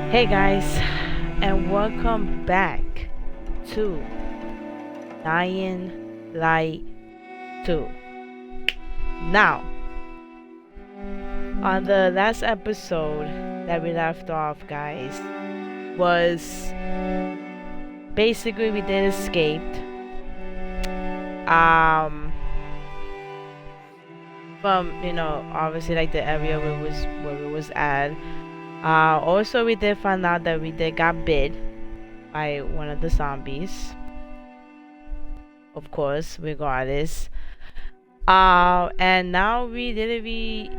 Hey guys, and welcome back to Dying Light 2. Now, on the last episode that we left off, guys, was basically we did escape from obviously like the area where we was at. Also we did find out that we did got bit by one of the zombies, of course, regardless. And now we literally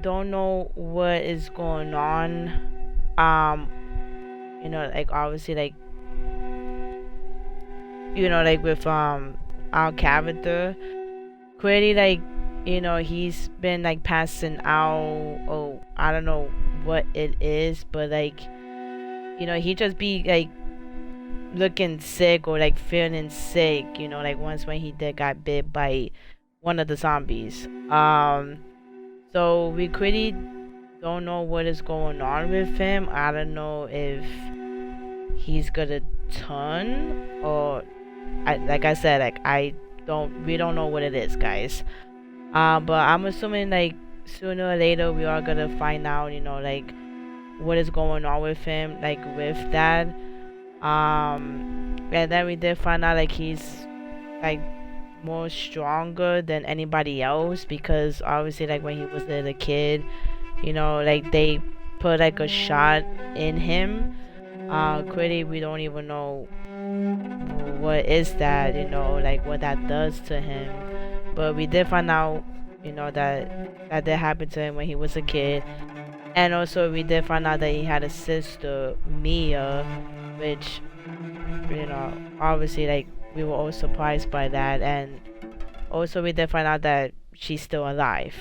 don't know what is going on. Like obviously like like with our character, clearly like he's been like passing out, or I don't know what it is, but like he just be like looking sick or like feeling sick, like once when he did got bit by one of the zombies. So we really don't know what is going on with him. I don't know if he's gonna turn, or like I said, like we don't know what it is, guys. But I'm assuming like sooner or later we are gonna find out, like what is going on with him, like with that. And then we did find out like he's like more stronger than anybody else, because obviously like when he was a little kid, like they put like a shot in him. Clearly we don't even know what is that, like what that does to him. But we did find out, that did happen to him when he was a kid. And also we did find out that he had a sister, Mia, which, obviously like we were all surprised by that. And also we did find out that she's still alive.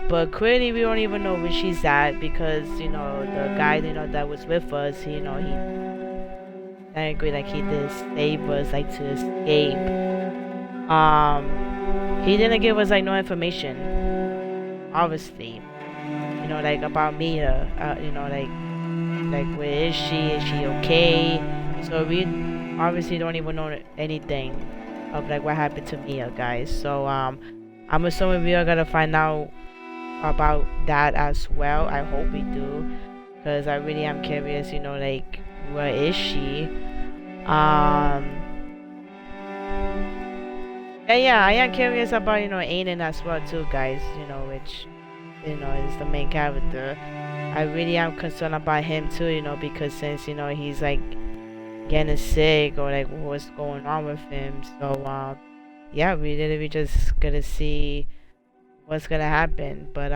But clearly we don't even know where she's at, because, the guy, that was with us, he technically like he did save us like to escape. He didn't give us like no information, obviously, like about Mia, like where is she okay? So we obviously don't even know anything of like what happened to Mia, guys. So I'm assuming we are gonna find out about that as well. I hope we do, because I really am curious, like where is she? Yeah, I am curious about, Aiden as well too, guys, which, is the main character. I really am concerned about him too, because since, he's like getting sick, or like what's going on with him. So, yeah, we literally just gonna see what's gonna happen. But,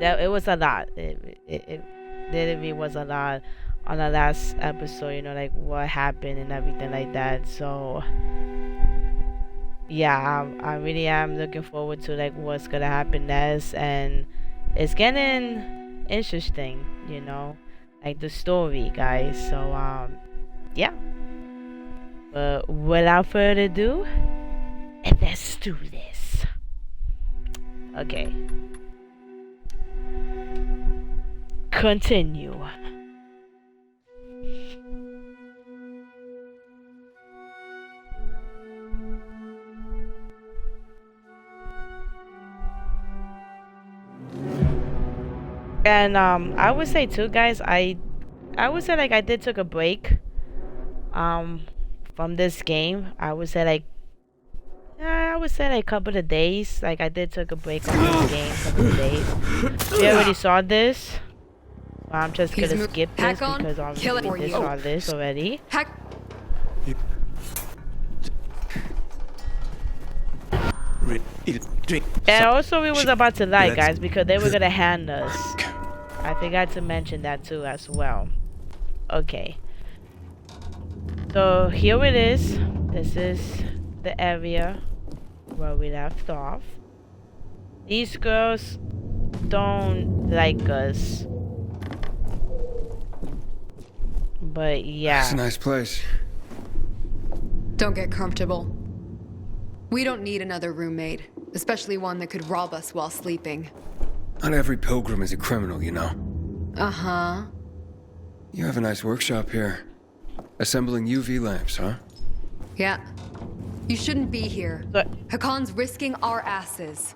it was a lot. It literally was a lot on the last episode, like what happened and everything like that. So yeah, I really am looking forward to like what's gonna happen next, and it's getting interesting, like the story, guys. So yeah, but without further ado, let's do this. Okay, continue. And I would say too, guys, I would say like I did took a break from this game. I would say like a couple of days. Like I did took a break from this game, a couple of days. We already saw this. I'm just gonna skip this because obviously we did saw this already. And also we was about to die, guys, because they were gonna hand us. I forgot to mention that too as well. Okay. So here it is. This is the area where we left off. These girls don't like us. But yeah. It's a nice place. Don't get comfortable. We don't need another roommate, especially one that could rob us while sleeping. Not every pilgrim is a criminal, you know. Uh-huh. You have a nice workshop here. Assembling UV lamps, huh? Yeah. You shouldn't be here. But Hakon's risking our asses.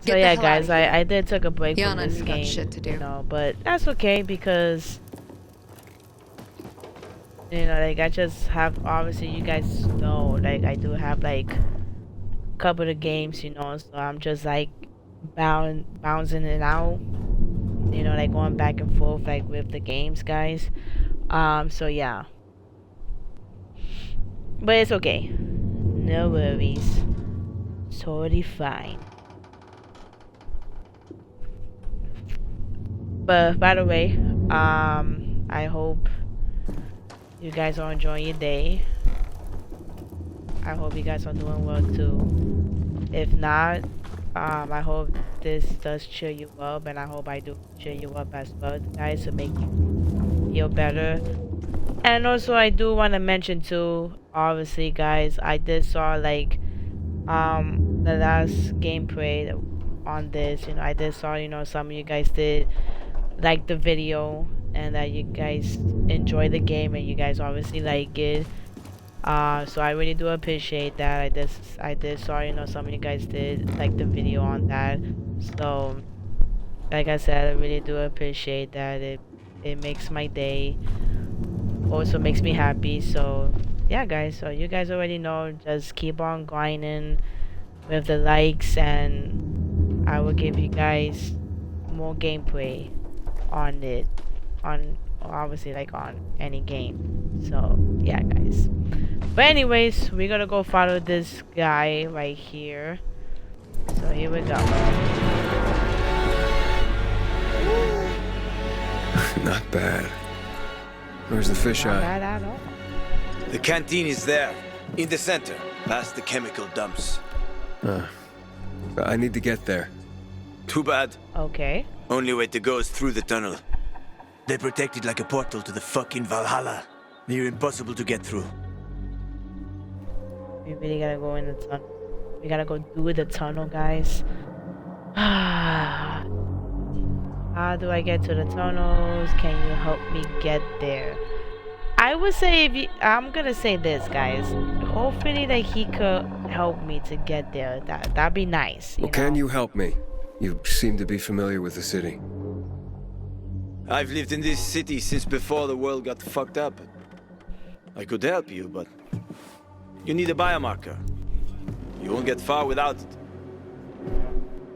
so Get the yeah, hell guys, outta here. I did take a break from Yana, this you got game, shit to do. you know, but that's okay because you know, like I just have obviously you guys know, like I do have like a couple of games, you know, so I'm just like bouncing it out, you know, like going back and forth like with the games, guys. So yeah, but it's okay, no worries, totally fine. But by the way, I hope you guys are enjoying your day. I hope you guys are doing well too. If not, I hope this does cheer you up, and I hope I do cheer you up as well, guys, to make you feel better. And also, I do want to mention too, obviously, guys, I did saw like the last gameplay on this. You know, I did saw, you know, some of you guys did like the video and that you guys enjoy the game and you guys obviously like it. So I really do appreciate that. I did saw, you know, some of you guys did like the video on that. So like I said, I really do appreciate that. It makes my day. Also makes me happy. So yeah, guys, so you guys already know, just keep on grinding with the likes, and I will give you guys more gameplay on it, on obviously like on any game. So yeah, guys, but anyways, we're gonna go follow this guy right here. So here we go. Not bad. Where's the fisheye? Not bad at all. The canteen is there, in the center, past the chemical dumps. I need to get there. Too bad. Okay. Only way to go is through the tunnel. They protect it like a portal to the fucking Valhalla. Near impossible to get through. We really gotta go in the tunnel. We gotta go do the tunnel, guys. How do I get to the tunnels? Can you help me get there? I would say I'm gonna say this, guys. Hopefully that he could help me to get there. That'd be nice. Well, can you help me? You seem to be familiar with the city. I've lived in this city since before the world got fucked up. I could help you, but you need a biomarker. You won't get far without it.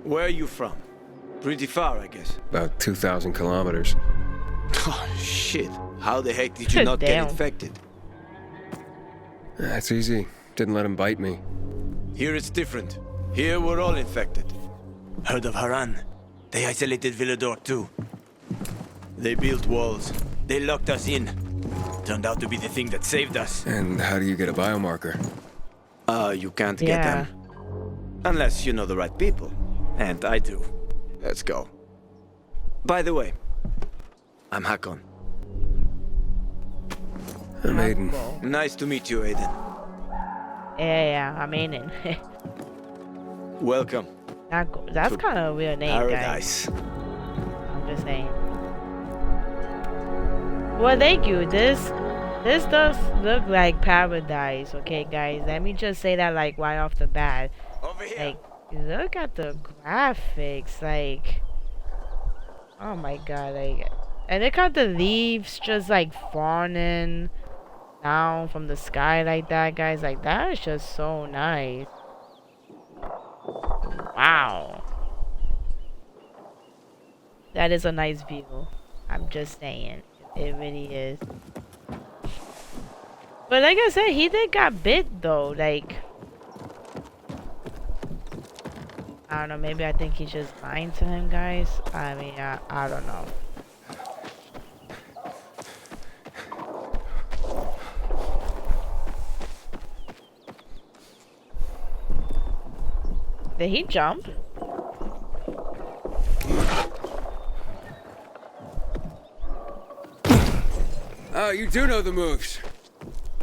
Where are you from? Pretty far, I guess. About 2,000 kilometers. Oh, shit. How the heck did you not get infected? That's easy. Didn't let him bite me. Here it's different. Here we're all infected. Heard of Haran? They isolated Villador too. They built walls. They locked us in. Turned out to be the thing that saved us. And how do you get a biomarker? You can't get them. Unless you know the right people. And I do. Let's go. By the way, I'm Hakon. I'm Aiden. Nice to meet you, Aiden. Yeah, I'm Aiden. Welcome. That's kind of a weird name, Paradise. guys. I'm just saying. Well, thank you. This does look like paradise, okay, guys? Let me just say that, like, right off the bat. Over here. Like, look at the graphics, like, oh my god, like, and look at the leaves just like falling down from the sky like that, guys. Like, that is just so nice. Wow, that is a nice view. I'm just saying, it really is. But like I said, he did got bit though, like, I don't know, maybe I think he's just lying to him, guys. I mean, I don't know. Did he jump? Oh, you do know the moves.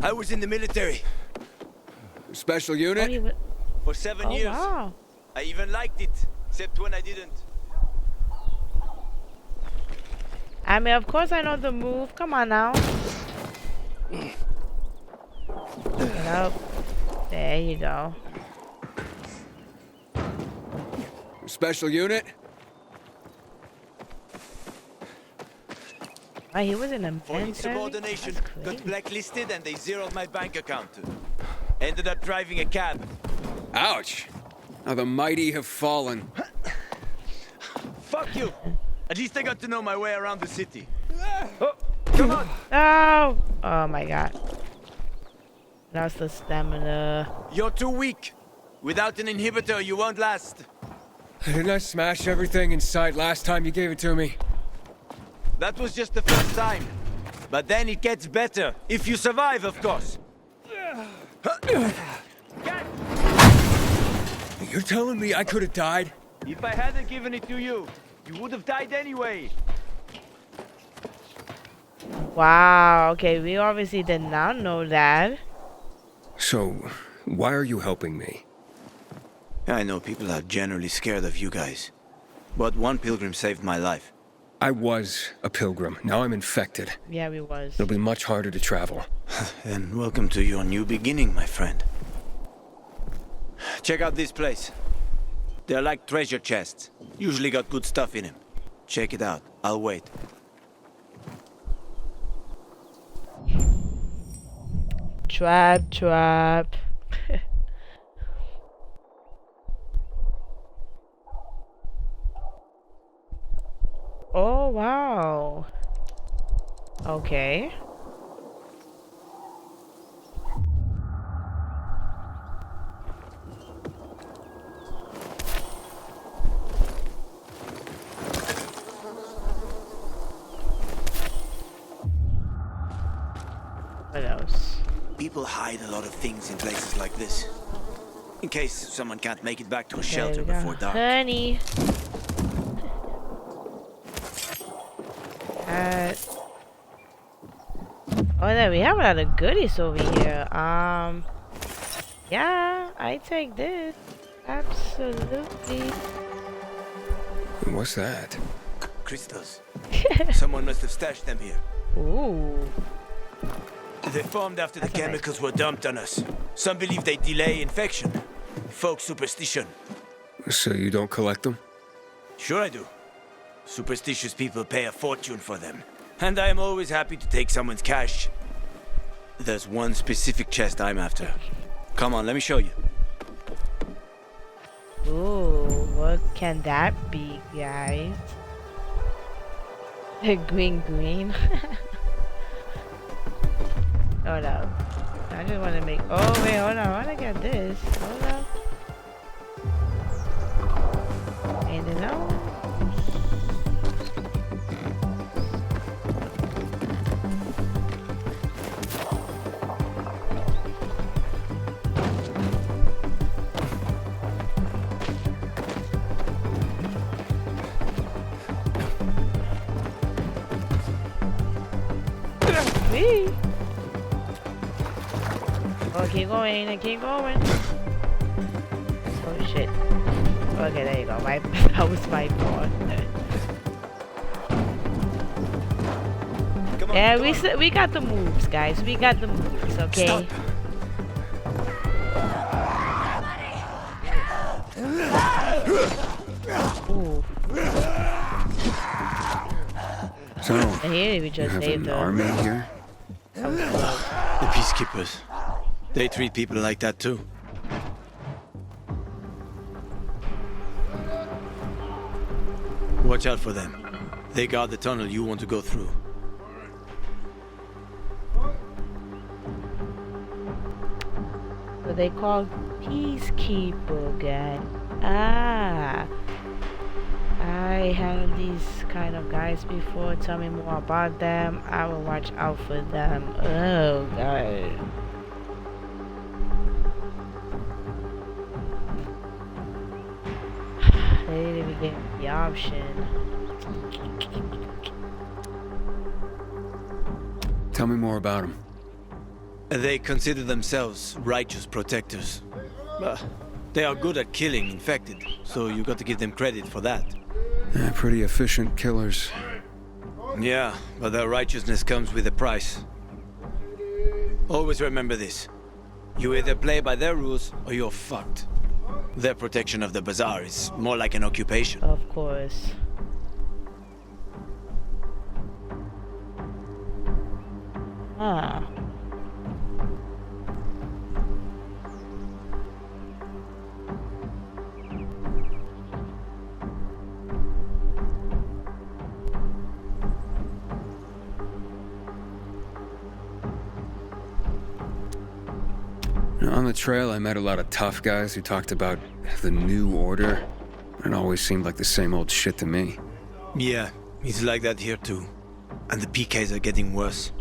I was in the military. Special Oh, unit? he For 7 years. wow. I even liked it, except when I didn't. I mean, of course I know the move. Come on now. Get up. There you go. Special unit? Oh, he was in a For military? insubordination, That's got crazy. blacklisted and they zeroed my bank account. Ended up driving a cab. Ouch! How the mighty have fallen. Fuck you! At least I got to know my way around the city. Oh, come on! Oh! Oh my god. That's the stamina. You're too weak. Without an inhibitor, you won't last. Didn't I smash everything in sight last time you gave it to me? That was just the first time. But then it gets better. If you survive, of course. You're telling me I could have died? If I hadn't given it to you, you would have died anyway. Wow, okay, we obviously did not know that. So, why are you helping me? I know people are generally scared of you guys. But one pilgrim saved my life. I was a pilgrim. Now I'm infected. Yeah, we was. It'll be much harder to travel. And welcome to your new beginning, my friend. Check out this place. They're like treasure chests. Usually got good stuff in them. Check it out. I'll wait. Trap, trap. Oh, wow. Okay. What else? People hide a lot of things in places like this. In case someone can't make it back to a shelter There we go. before dark. Honey. Oh, there we have a lot of goodies over here. Yeah, I take this. Absolutely. What's that? Crystals. Someone must have stashed them here. Ooh. They formed after the That's a nice chemicals were dumped on us. Some believe they delay infection. Folk superstition. So you don't collect them? Sure I do. Superstitious people pay a fortune for them. And I am always happy to take someone's cash. There's one specific chest I'm after. Come on, let me show you. Ooh, what can that be, guys? Green. Hold up. I just want to make. Oh, wait, hold on. I want to get this. Hold up. Anything else? Whee! Oh, keep going and keep going. Oh shit. Okay, there you go. That was my fault. Come on, Yeah, come on. we got the moves, guys. We got the moves, okay? Stop. Ooh. So, And here we you just have saved an them. army here? That was close. The peacekeepers. They treat people like that too. Watch out for them. They guard the tunnel you want to go through. What they call peacekeeper, guy. Ah. I handled these kind of guys before. Tell me more about them. I will watch out for them. Oh, God. They didn't even give me the option. Tell me more about them. They consider themselves righteous protectors. They are good at killing infected, so you got to give them credit for that. Pretty efficient killers. Yeah, but that righteousness comes with a price. Always remember this. You either play by their rules, or you're fucked. Their protection of the bazaar is more like an occupation. Of course. Ah. On the trail, I met a lot of tough guys who talked about the new order. It always seemed like the same old shit to me. Yeah, it's like that here too. And the PKs are getting worse.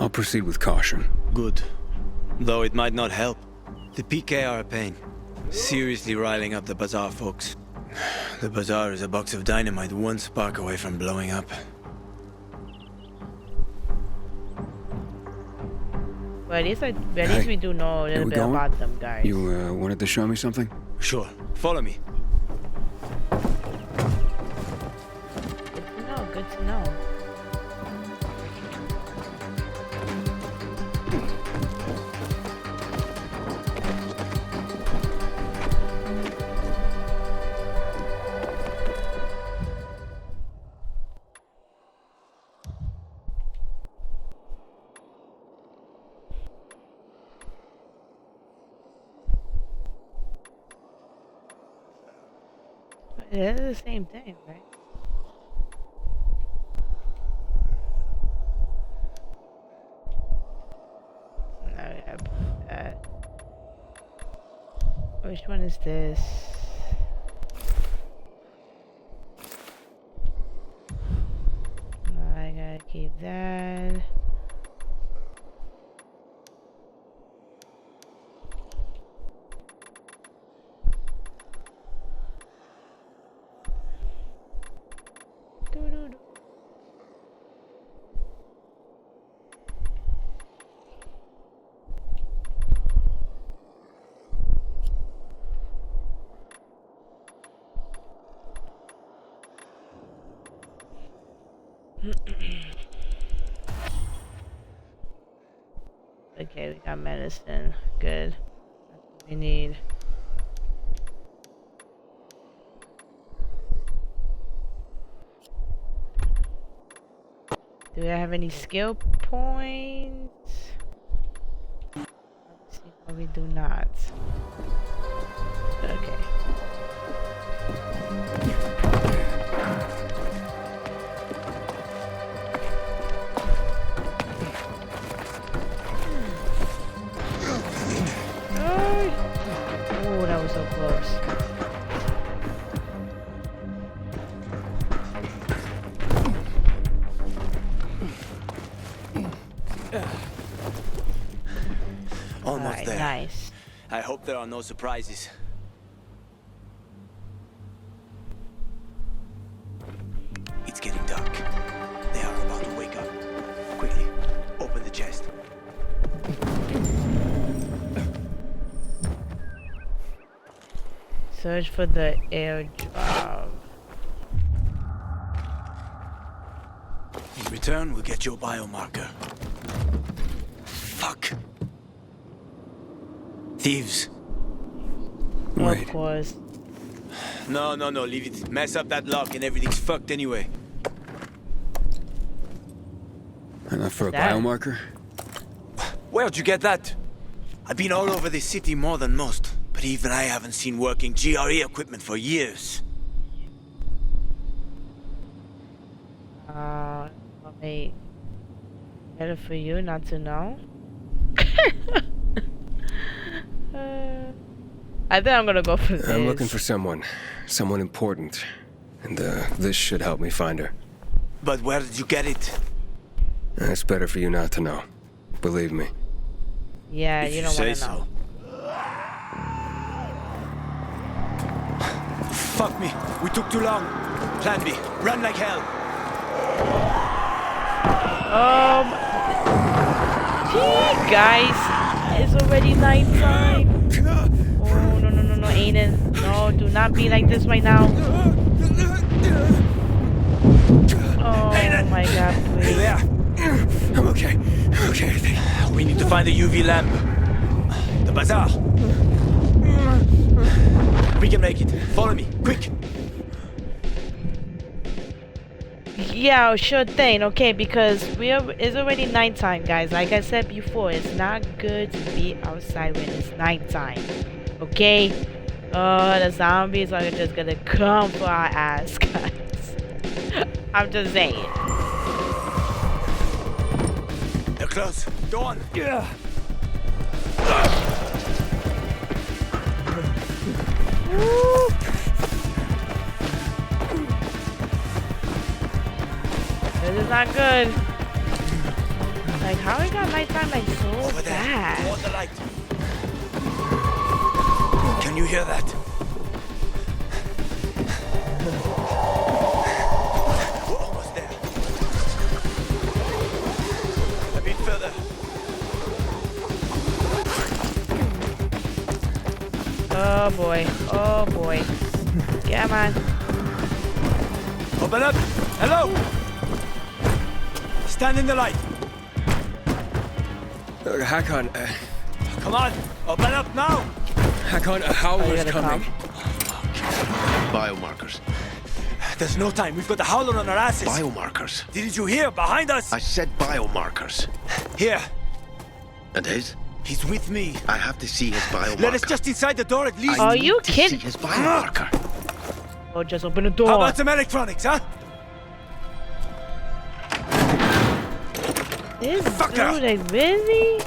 I'll proceed with caution. Good. Though it might not help. The PK are a pain. Seriously riling up the bazaar folks. The bazaar is a box of dynamite one spark away from blowing up. But at least we do know a little bit going? about them, guys. You wanted to show me something? Sure, follow me. Good to know, good to know. It is the same thing, right? No, yeah, which one is this? No, I gotta keep that. Okay, we got medicine. Good. That's what we need. Do I have any skill points? Let's see. No, we do not. Okay. Oh, that was so close. Almost Alright, there. nice. I hope there are no surprises. It's getting dark. They are about to wake up. Quickly, open the chest. Search for the airdrop. In return, we'll get your biomarker. Fuck. Thieves. Wait. Of course. No, leave it. Mess up that lock and everything's fucked anyway. Enough for a That- biomarker? Where'd you get that? I've been all over this city more than most, but even I haven't seen working GRE equipment for years. Wait. Better for you not to know? I think I'm gonna go for this. I'm looking for someone important. And this should help me find her. But where did you get it? It's better for you not to know. Believe me. Yeah, If you don't say want to know. Fuck me. We took too long. Plan B. Run like hell. Gee, guys, it's already nighttime. Oh, no, Aiden. No, do not be like this right now. Aiden! my god, You please. there? I'm okay. I'm okay, I think. We need to find the UV lamp. The bazaar. We can make it. Follow me, quick. Yeah, sure thing. Okay, because it's already nighttime, guys. Like I said before, it's not good to be outside when it's nighttime. Okay? The zombies are just gonna come for our ass, guys. I'm just saying. They're close. Go on. Yeah. Woo. This is not good. Like, how it got nighttime like so Over there. fast? Toward the light. Can you hear that? We're almost there. A bit further. Oh boy. Oh boy. Come on. Open up. Hello. Stand in the light. Hakon, Come on. Open up now. Hakon, how Are you was gonna coming? Biomarkers. There's no time. We've got the howler on our asses. Biomarkers. Didn't you hear? Behind us. I said biomarkers. Here. And his? He's with me. I have to see his biomarker. Let us just inside the door at least. Are I you need to kidding? see his biomarker. Oh, just open the door. How about some electronics, huh? This Fucker. dude is busy.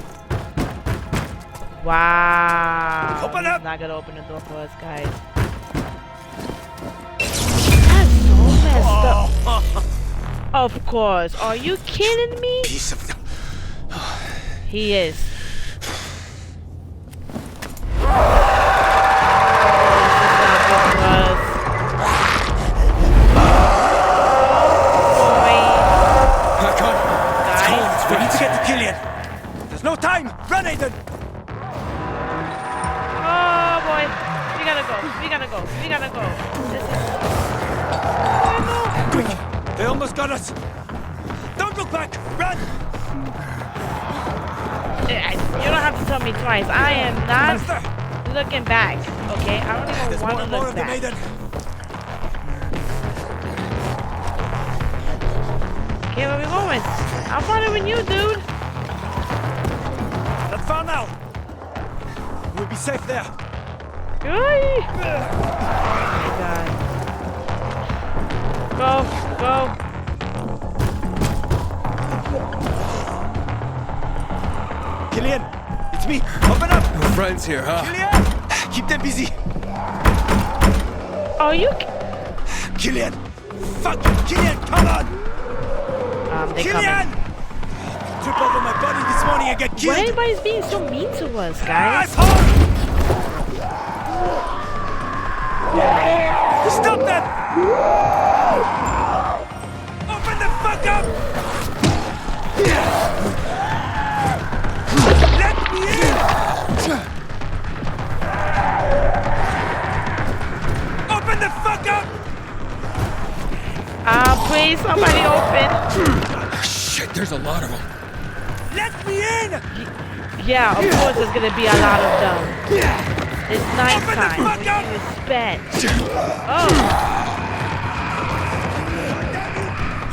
Wow. Open up. He's not gonna open the door for us, guys. That's so messed up. Oh, Of course. Are you kidding me? piece of. He is. Hakon! We need to get to Killian. There's no time. Run, Aiden. Oh boy. We gotta go. We gotta go. We gotta go. This is... Oh no. Quick. They almost got us. Don't look back. Run. You don't have to tell me twice. I am not Faster. looking back. Okay? I don't even There's want more to and more look of them, back. Aiden. Okay, where we going? I'm following you, dude. Not far now. We'll be safe there. Oy. Oh my god. Go, go. Killian, it's me. Open up. No friends here, huh? Killian. Keep them busy. Oh, you. Killian. Fuck. Killian, come on. They Killian. coming. Trip over my body this morning and get Why killed. everybody's being so mean to us, guys? Asshole. Stop that. Open the fuck up. Let me in. Open the fuck up. Please, somebody open. Shit, there's a lot of them. Let me in. Yeah, of course there's gonna be a lot of them. It's nighttime. fuck What up! do you expect? Oh,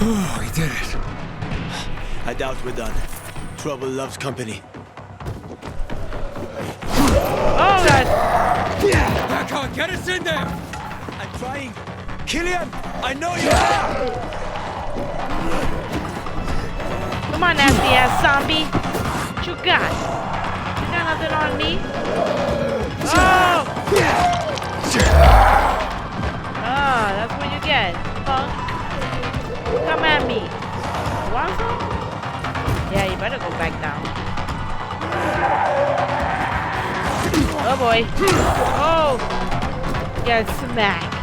Oh, we did it. I doubt we're done. Trouble loves company. oh god. Hakon, get us in there! I'm trying. Killian, I know you are. Come on, nasty ass zombie. What you got? You got nothing on me? Oh! Ah, that's what you get, punk. Come at me. Want some? Yeah, you better go back down. Oh boy. Oh! Get smacked.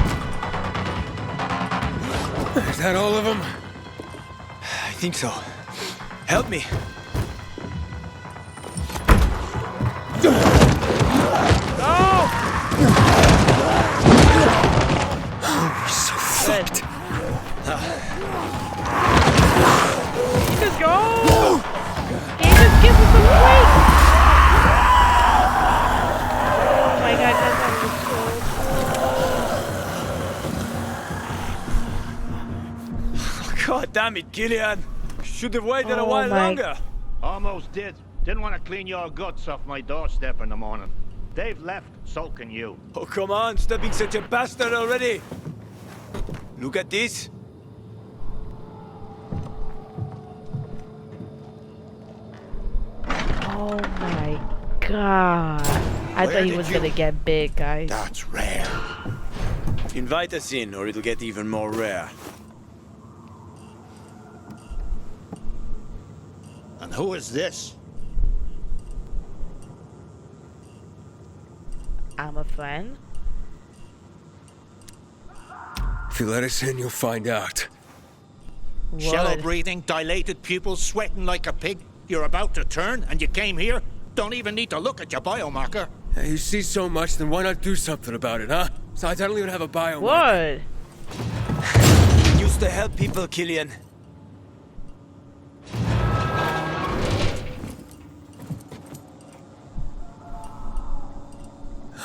Is that all of them? I think so. Help me. Oh! We're so Good. fucked. Damn it, Gillian! Should have waited a Oh while my- longer. Almost did. Didn't want to clean your guts off my doorstep in the morning. They've left, so can you. Oh, come on, stop being such a bastard already. Look at this. Oh my god. I Where thought he did was you- gonna get big, guys. That's rare. Invite us in, or it'll get even more rare. And who is this? I'm a friend. If you let us in, you'll find out. Shallow What? breathing, dilated pupils, sweating like a pig. You're about to turn, and you came here? Don't even need to look at your biomarker. Hey, you see so much, then why not do something about it, huh? Besides, I don't even have a biomarker. What? You used to help people, Killian.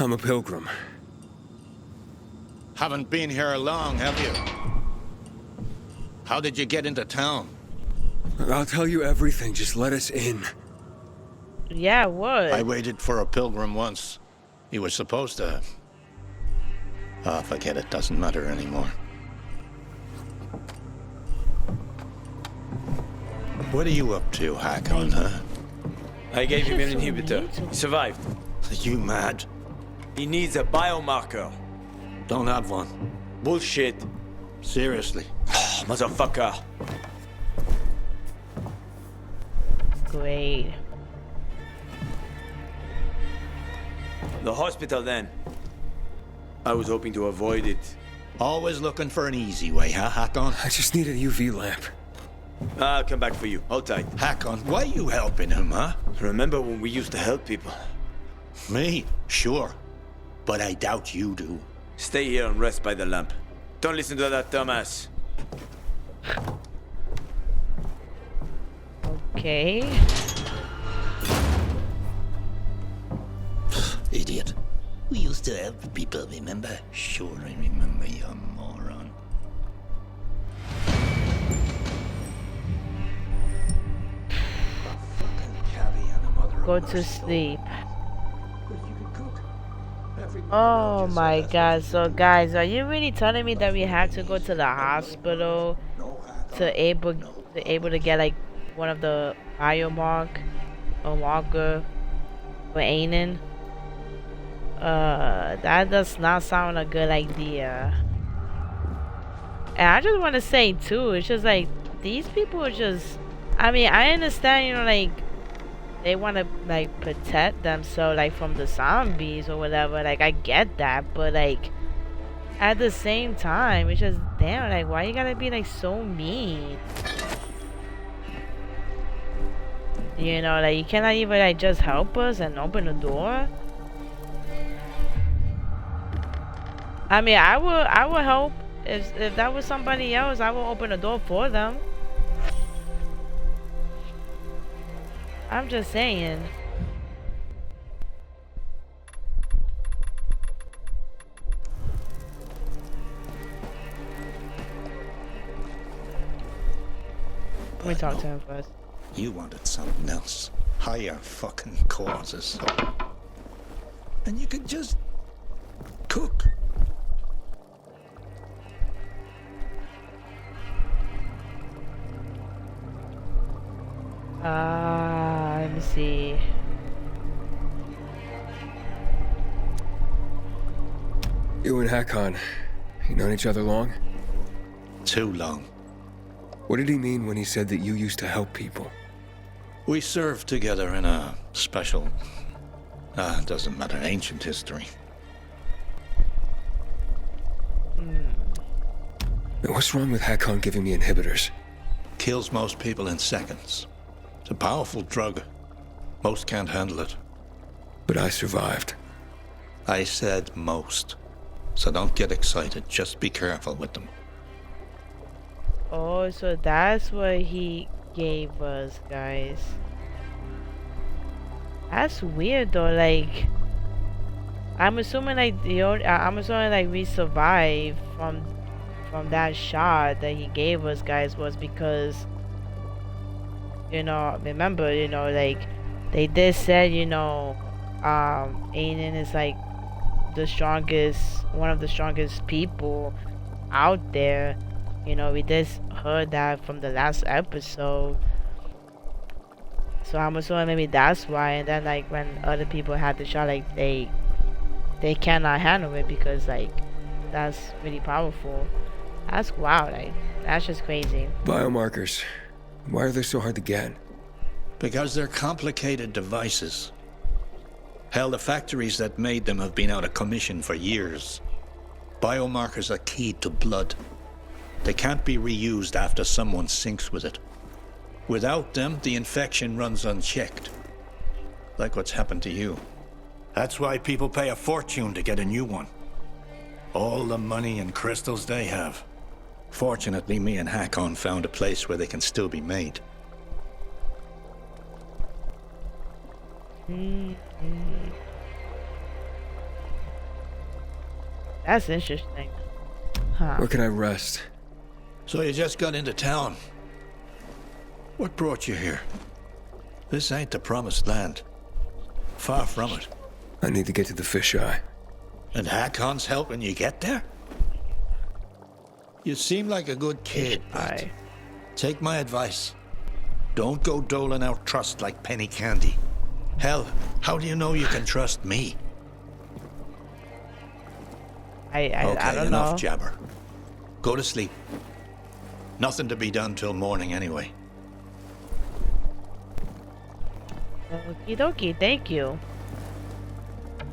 I'm a pilgrim. Haven't been here long, have you? How did you get into town? I'll tell you everything, just let us in. Yeah, what? I waited for a pilgrim once. He was supposed to... Oh, forget it. Doesn't matter anymore. What are you up to, Hakon, huh? I gave him an You're so inhibitor. mean. He survived. Are you mad? He needs a biomarker. Don't have one. Bullshit. Seriously. Motherfucker. Great. The hospital then. I was hoping to avoid it. Always looking for an easy way, huh, Hakon? I just need a UV lamp. I'll come back for you. Hold tight. Hakon, why you helping him, huh? Remember when we used to help people? Me? Sure. But I doubt you do. Stay here and rest by the lamp. Don't listen to that dumbass. Okay. Idiot. We used to help people, remember? Sure, I remember, you moron. Go to sleep. Oh my god. So guys, are you really telling me that we have to go to the hospital to able to get like one of the biomarker for Aiden? That does not sound a good idea. And I just want to say too, it's just like these people are just, I mean, I understand, you know, like they want to like protect themselves like from the zombies or whatever, like I get that, but like at the same time it's just damn, like why you gotta be like so mean, you know, like you cannot even like just help us and open the door. I mean, I will help if that was somebody else. I will open the door for them. I'm just saying. Let me talk to him first. You wanted something else. Higher fucking causes. And you could just cook. Let me see. You and Hakon, you known each other long? Too long. What did he mean when he said that you used to help people? We served together in a special... doesn't matter, ancient history. What's wrong with Hakon giving me inhibitors? Kills most people in seconds. It's a powerful drug. Most can't handle it. But I survived. I said most. So don't get excited. Just be careful with them. Oh, so that's what he gave us, guys. That's weird though. Like, I'm assuming like I'm assuming like we survived from from that shot that he gave us, guys, was because, remember, like, they did said, Aiden is like one of the strongest people out there. We just heard that from the last episode. So I'm assuming maybe that's why. And then, like, when other people had the shot, like, they cannot handle it because, like, that's really powerful. That's wow, like, that's just crazy. Biomarkers. Why are they so hard to get? Because they're complicated devices. Hell, the factories that made them have been out of commission for years. Biomarkers are key to blood. They can't be reused after someone sinks with it. Without them, the infection runs unchecked. Like what's happened to you. That's why people pay a fortune to get a new one. All the money and crystals they have. Fortunately, me and Hakon found a place where they can still be made. That's interesting. Huh. Where can I rest? So you just got into town. What brought you here? This ain't the promised land. Far from it. I need to get to the fisheye. And Hakon's helping you get there? You seem like a good kid, but take my advice. Don't go doling out trust like penny candy. Hell, how do you know you can trust me? I don't enough know. jabber. Go to sleep. Nothing to be done till morning anyway. Okie dokie, thank you.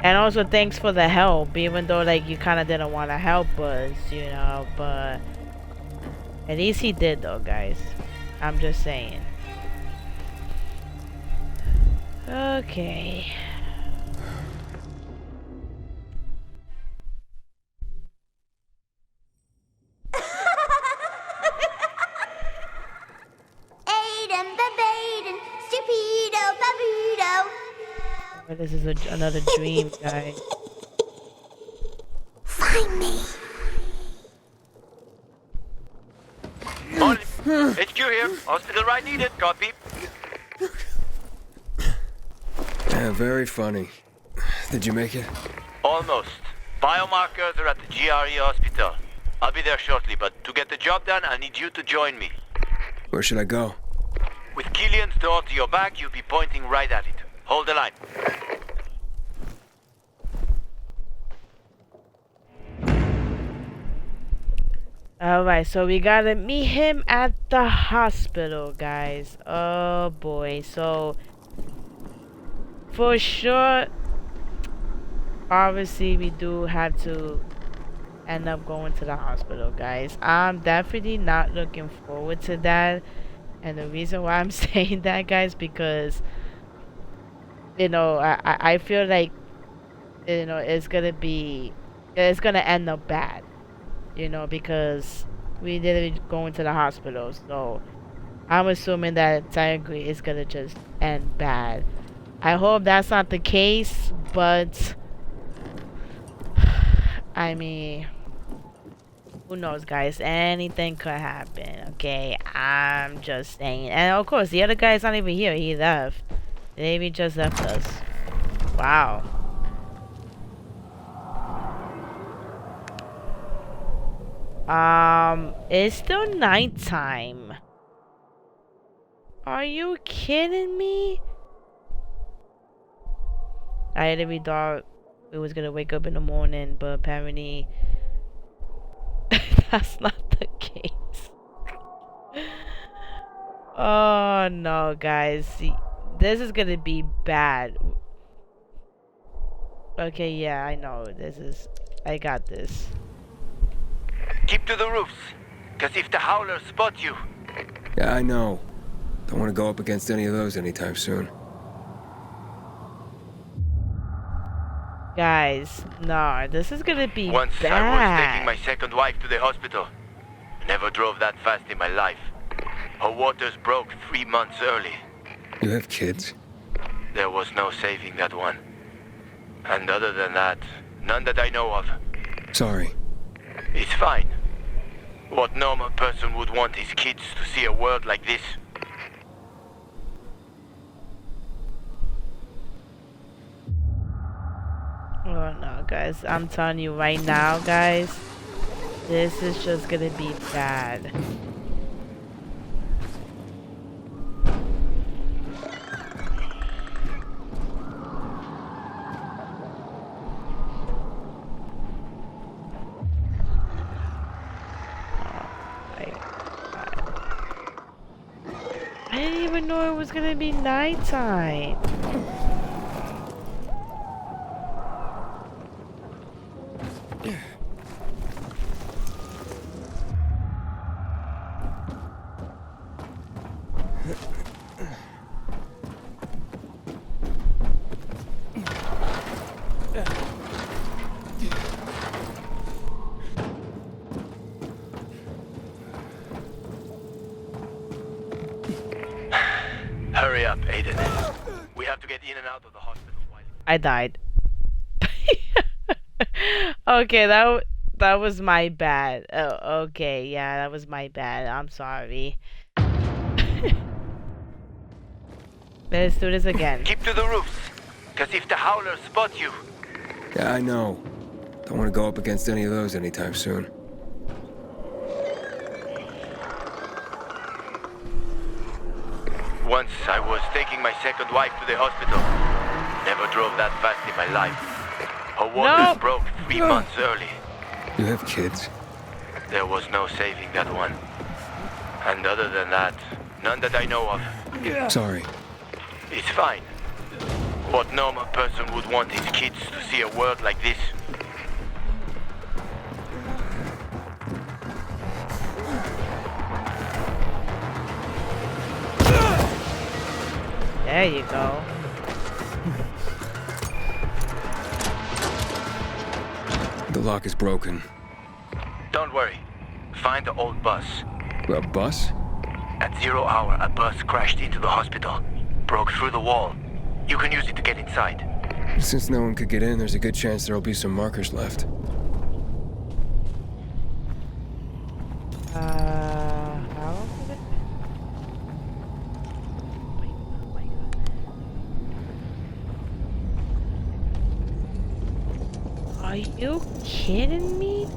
And also thanks for the help, even though, like, you kind of didn't want to help us, but at least he did, though, guys. I'm just saying. Okay. Aiden, Babaden, Stupido, Babudo. But this is another dream, guys. Find me. Morning. HQ here. Hospital ride needed. Copy. Yeah, very funny. Did you make it? Almost. Biomarkers are at the GRE hospital. I'll be there shortly, but to get the job done, I need you to join me. Where should I go? With Killian's door to your back, you'll be pointing right at it. Hold the line. Alright, so we gotta meet him at the hospital, guys. Oh boy, so for sure, obviously we do have to end up going to the hospital, guys. I'm definitely not looking forward to that. And the reason why I'm saying that, guys, because I feel like it's gonna end up bad. Because we literally going to the hospital, so I'm assuming that technically it's gonna just end bad. I hope that's not the case, but I mean, who knows, guys? Anything could happen, okay? I'm just saying. And of course, the other guy's not even here. He left. Maybe just left us. Wow. It's still nighttime. Are you kidding me? I literally thought we was gonna wake up in the morning, but apparently that's not the case. Oh no, guys. See, this is gonna be bad. Okay, yeah, I know. I got this. Keep to the roofs, because if the howlers spot you... Yeah, I know. Don't want to go up against any of those anytime soon. Guys, no, this is gonna be Once bad. I was taking my second wife to the hospital. Never drove that fast in my life. Her waters broke 3 months early. You have kids? There was no saving that one. And other than that, none that I know of. Sorry. It's fine. What normal person would want his kids to see a world like this? Oh no, guys, I'm telling you right now, guys, this is just gonna be bad. I didn't even know it was gonna be nighttime. Hurry up, Aiden. We have to get in and out of the hospital while... I died. Okay, that was my bad. Oh, okay, yeah, that was my bad. I'm sorry. Let's do this again. Keep to the roofs, because if the howlers spot you... Yeah, I know. Don't want to go up against any of those anytime soon. Once I was taking my second wife to the hospital. Never drove that fast in my life. Her waters broke 3 months early. You have kids? There was no saving that one. And other than that, none that I know of. Sorry. It's fine. What normal person would want his kids to see a world like this? There you go. The lock is broken. Don't worry. Find the old bus. A bus? At 0 hour, a bus crashed into the hospital. Broke through the wall. You can use it to get inside. Since no one could get in, there's a good chance there'll be some markers left. How? Are you kidding me?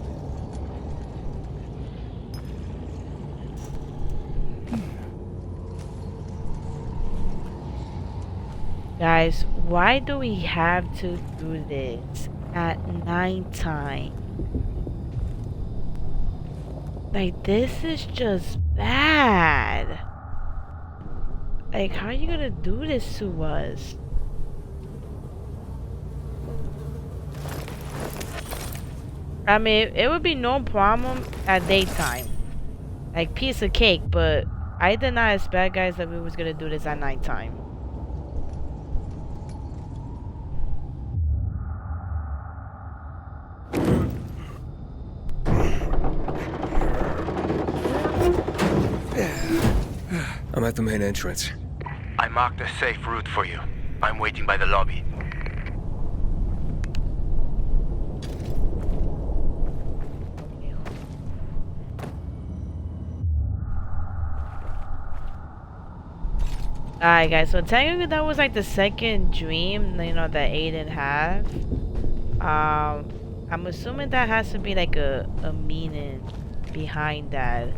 Guys, why do we have to do this at nighttime? Like, this is just bad. Like, how are you gonna do this to us? I mean, it would be no problem at daytime. Like, piece of cake, but I did not expect, guys, that we was gonna do this at nighttime. I'm at the main entrance. I marked a safe route for you. I'm waiting by the lobby. Alright guys, so technically that was like the second dream, you know, that Aiden had. I'm assuming that has to be like a meaning behind that.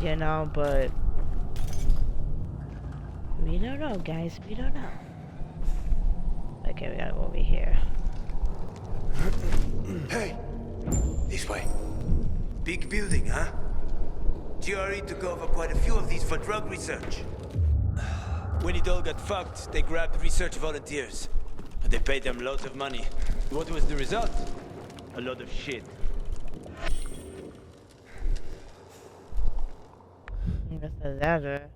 You know, but we don't know, guys, we don't know. Okay, we gotta go over here. Hey! This way. Big building, huh? GRE took over quite a few of these for drug research. When it all got fucked, they grabbed research volunteers. And they paid them loads of money. What was the result? A lot of shit. That's a ladder.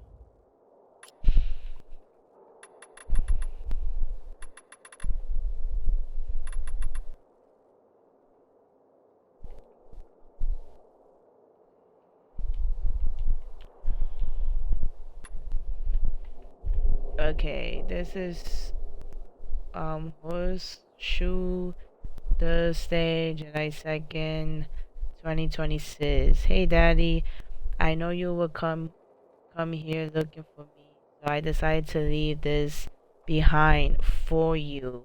Okay, this is horseshoe Thursday, July 2nd, 2026. Hey, Daddy. I know you will come here looking for me, so I decided to leave this behind for you.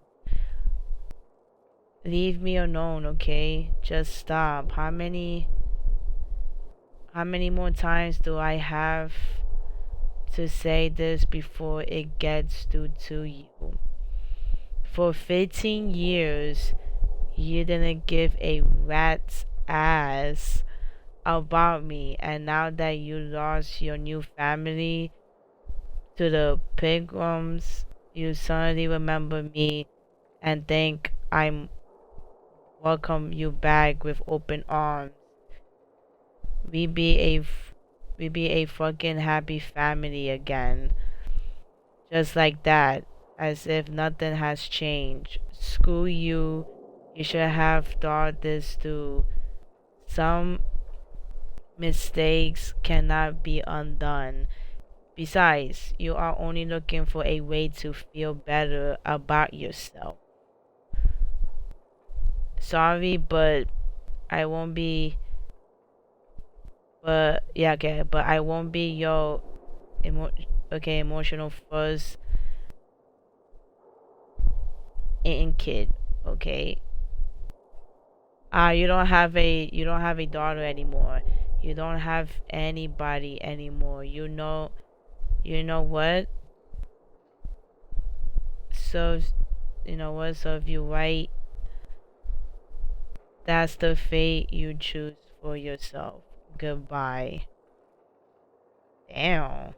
Leave me alone, okay? Just stop. How many more times do I have to say this before it gets through to you? For 15 years, you didn't give a rat's ass about me, and now that you lost your new family to the Pilgrims, you suddenly remember me and think I'm welcome you back with open arms. We be a fucking happy family again. Just like that, as if nothing has changed. Screw you. You should have thought this through. Some mistakes cannot be undone. Besides, you are only looking for a way to feel better about yourself. Sorry, but I won't be. But yeah, okay. But I won't be your emotional first kid. Okay. You don't have a daughter anymore. You don't have anybody anymore. You know what? So serve you right. That's the fate you choose for yourself. Goodbye. Damn.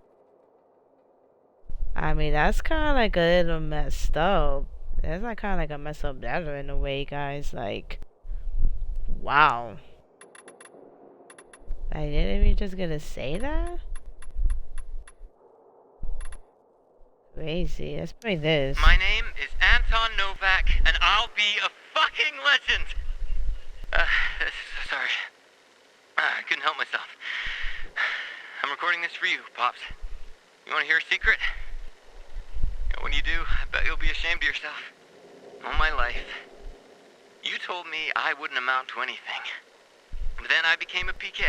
I mean, that's kind of like a little messed up. That's like kind of like a messed up letter in a way, guys. Like, wow. I didn't even just gonna say that? Crazy. Let's play this. My name is Anton Novak, and I'll be a fucking legend! Sorry. I couldn't help myself. I'm recording this for you, Pops. You want to hear a secret? When you do, I bet you'll be ashamed of yourself. All my life, you told me I wouldn't amount to anything. But then I became a PK.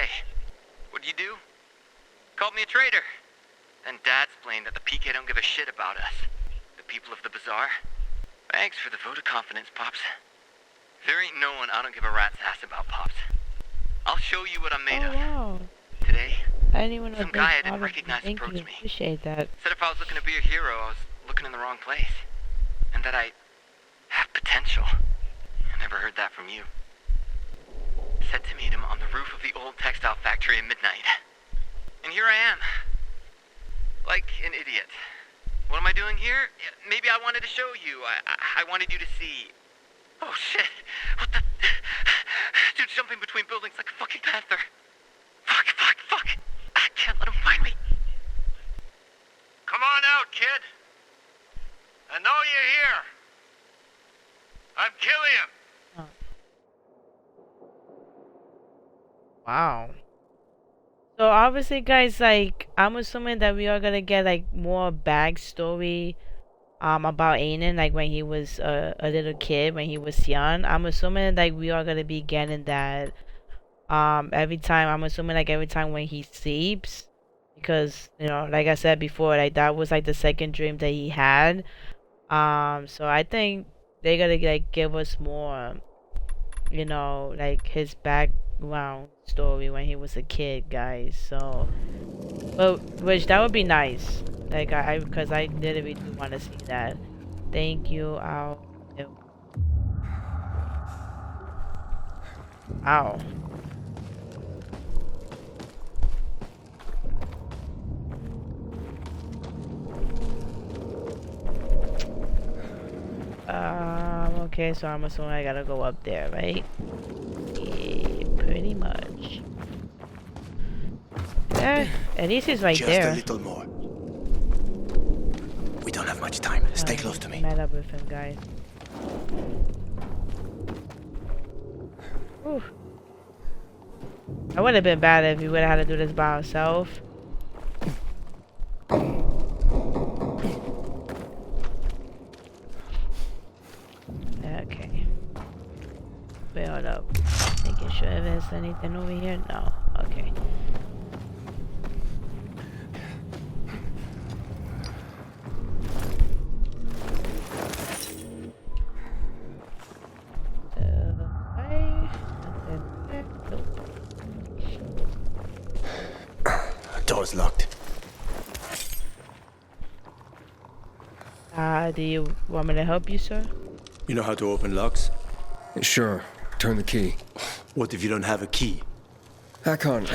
What'd you do? Called me a traitor. Then Dad explained that the PK don't give a shit about us, the people of the Bazaar. Thanks for the vote of confidence, Pops. There ain't no one I don't give a rat's ass about, Pops. I'll show you what I'm made of. Wow. Today, I didn't even know some guy I didn't recognize approached me. Appreciate that. Said if I was looking to be a hero, I was looking in the wrong place. And that I have potential. I never heard that from you. Said to meet him on the roof of the old textile factory at midnight. And here I am. Like an idiot. What am I doing here? Maybe I wanted to show you. I wanted you to see. Oh shit. What the? Dude's jumping between buildings like a fucking panther. Fuck. I can't let him find me. Come on out, kid. I know you're here. I'm killing him. Wow. So obviously, guys, like, I'm assuming that we are gonna get like more backstory about Aiden, like when he was a little kid, when he was young. I'm assuming like we are gonna be getting that every time. I'm assuming like every time when he sleeps, because like I said before, like that was like the second dream that he had. So I think they're gonna like give us more, like his background story when he was a kid, guys. So, but which that would be nice. Like because I literally do want to see that. Thank you. Ow. Okay, so I'm assuming I gotta go up there, right? Yeah, pretty much. Yeah, at least he's right there. Just a little more. We don't have much time. Stay close to me. Met up with him, guys. Whew. I would have been bad if he would have had to do this by himself. Okay. there's anything over here? No. Okay. Door's locked. Do you want me to help you, sir? You know how to open locks? Sure. Turn the key. What if you don't have a key? Hakon,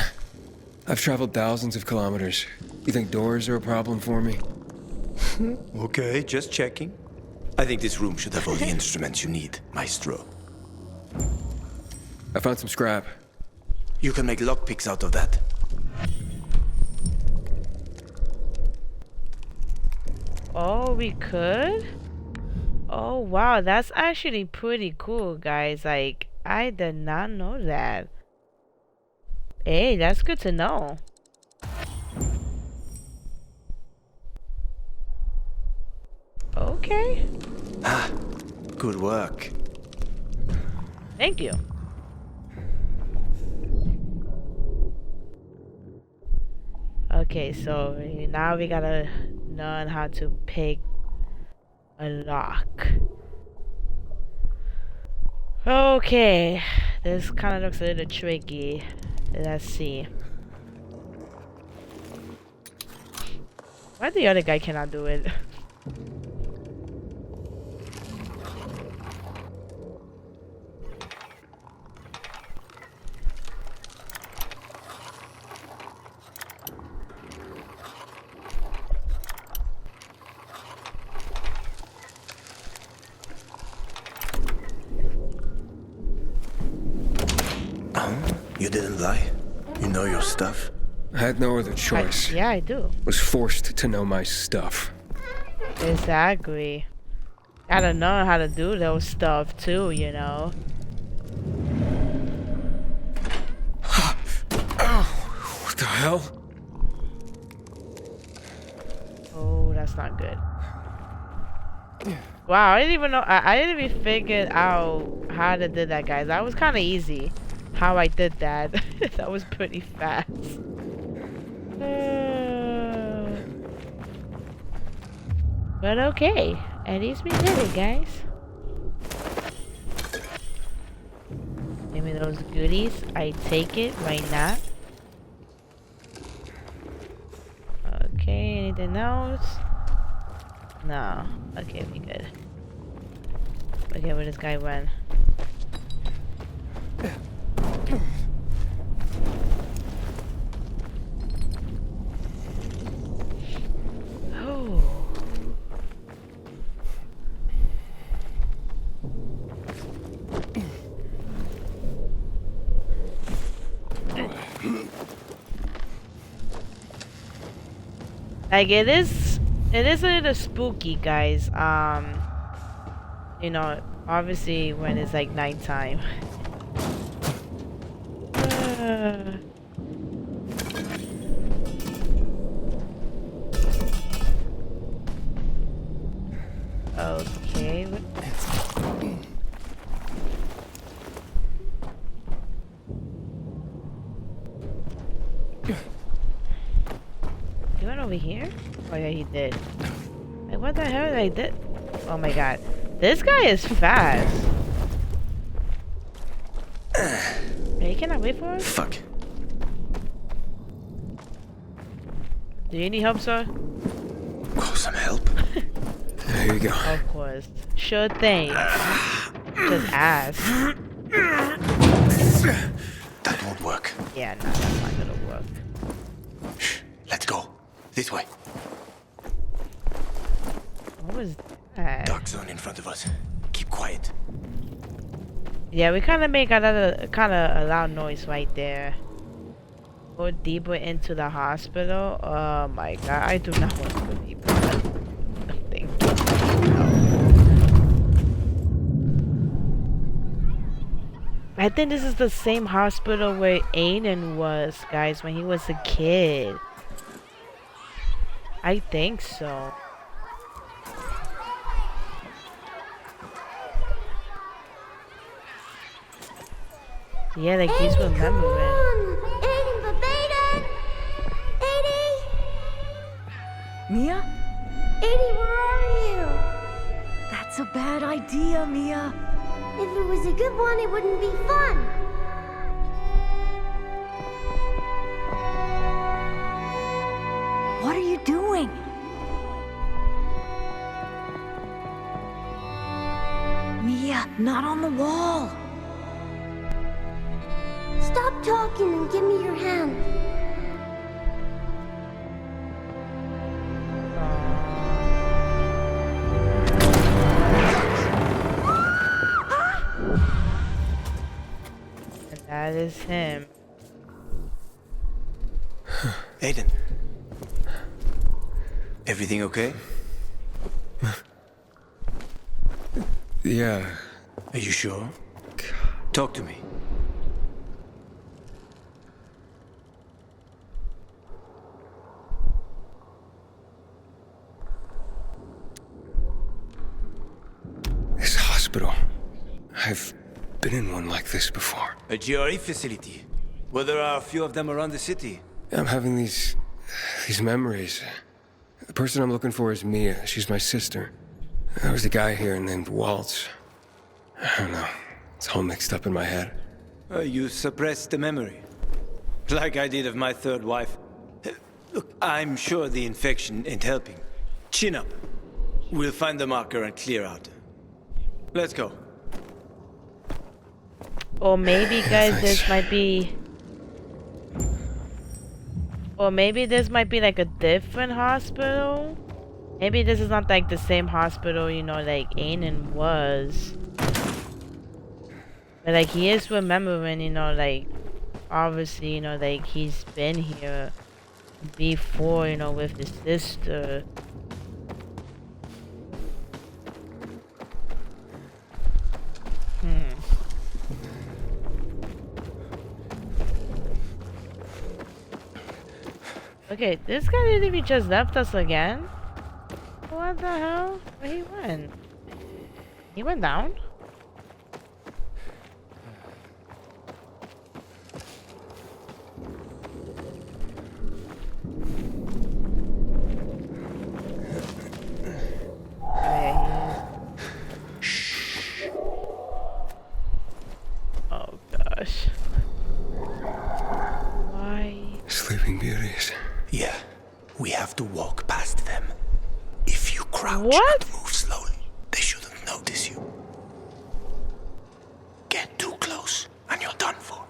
I've traveled thousands of kilometers. You think doors are a problem for me? Okay, just checking. I think this room should have all the instruments you need, Maestro. I found some scrap. You can make lockpicks out of that. Oh, we could? Oh, wow. That's actually pretty cool, guys. Like, I did not know that. Hey, that's good to know. Okay. Ah, good work. Thank you. Okay, so now we gotta learn how to pick a lock. Okay, this kind of looks a little tricky. Let's see. Why the other guy cannot do it? You didn't lie. You know your stuff. I had no other choice. Yeah, I do. Was forced to know my stuff. Exactly. Gotta know how to do those stuff too, you know. What the hell? Oh, that's not good. Wow, I didn't even know. I didn't even figure out how to do that, guys. That was kind of easy. How I did that. That was pretty fast. But okay. At least we did it, guys. Give me those goodies. I take it. Why not? Okay, anything else? No. Okay, we good. Okay, where this guy went? Oh. Like it is a little spooky, guys. You know, obviously when it's like nighttime. Okay. He went over here? Oh yeah, he did. Like, what the hell did I did? Oh my god. This guy is fast. Hey, can I wait for him? Fuck. Do you need help, sir? Oh, some help? There you go. Of course. Sure thing. Just ask. That won't work. Yeah, no, that's not gonna work. Shh, let's go. This way. What was that? Dark zone in front of us. Keep quiet. Yeah, we kind of make another kind of a loud noise right there. Go deeper into the hospital. Oh my god, I do not want to go deeper. Thank you. No. I think this is the same hospital where Aiden was, guys, when he was a kid. I think so. Yeah, like he's Aiden, come remembering. on! Aiden, Babaden! Aiden! Mia? Aiden, where are you? That's a bad idea, Mia. If it was a good one, it wouldn't be fun. What are you doing? Mia, not on the wall. Stop talking and give me your hand. And that is him. Aiden. Everything okay? Yeah. Are you sure? Talk to me. This hospital. I've been in one like this before. A GRE facility. Well, there are a few of them around the city. I'm having these memories. The person I'm looking for is Mia. She's my sister. There was a guy here named Waltz. I don't know. It's all mixed up in my head. You suppressed the memory. Like I did of my third wife. Look, I'm sure the infection ain't helping. Chin up. We'll find the marker and clear out. Let's go. Or maybe, guys, this might be... Or maybe this might be like a different hospital? Maybe this is not like the same hospital, you know, like Aiden was. But like he is remembering, you know, like obviously, you know, like he's been here before, you know, with his sister. Okay, this guy literally just left us again? What the hell? Where he went? He went down? Oh gosh. Why? Sleeping Beauties. Yeah, we have to walk past them. If you crouch What? and move slowly, they shouldn't notice you. Get too close and you're done for.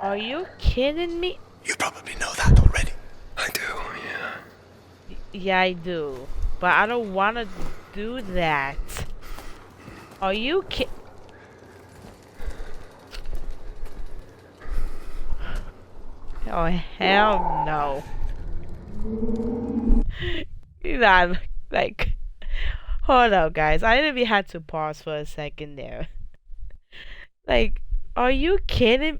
Are you kidding me? You probably know that already. I do, yeah. Yeah, I do. But I don't want to do that. Are you Oh, hell no. Nah, like, hold up, guys. I literally had to pause for a second there. Like, are you kidding?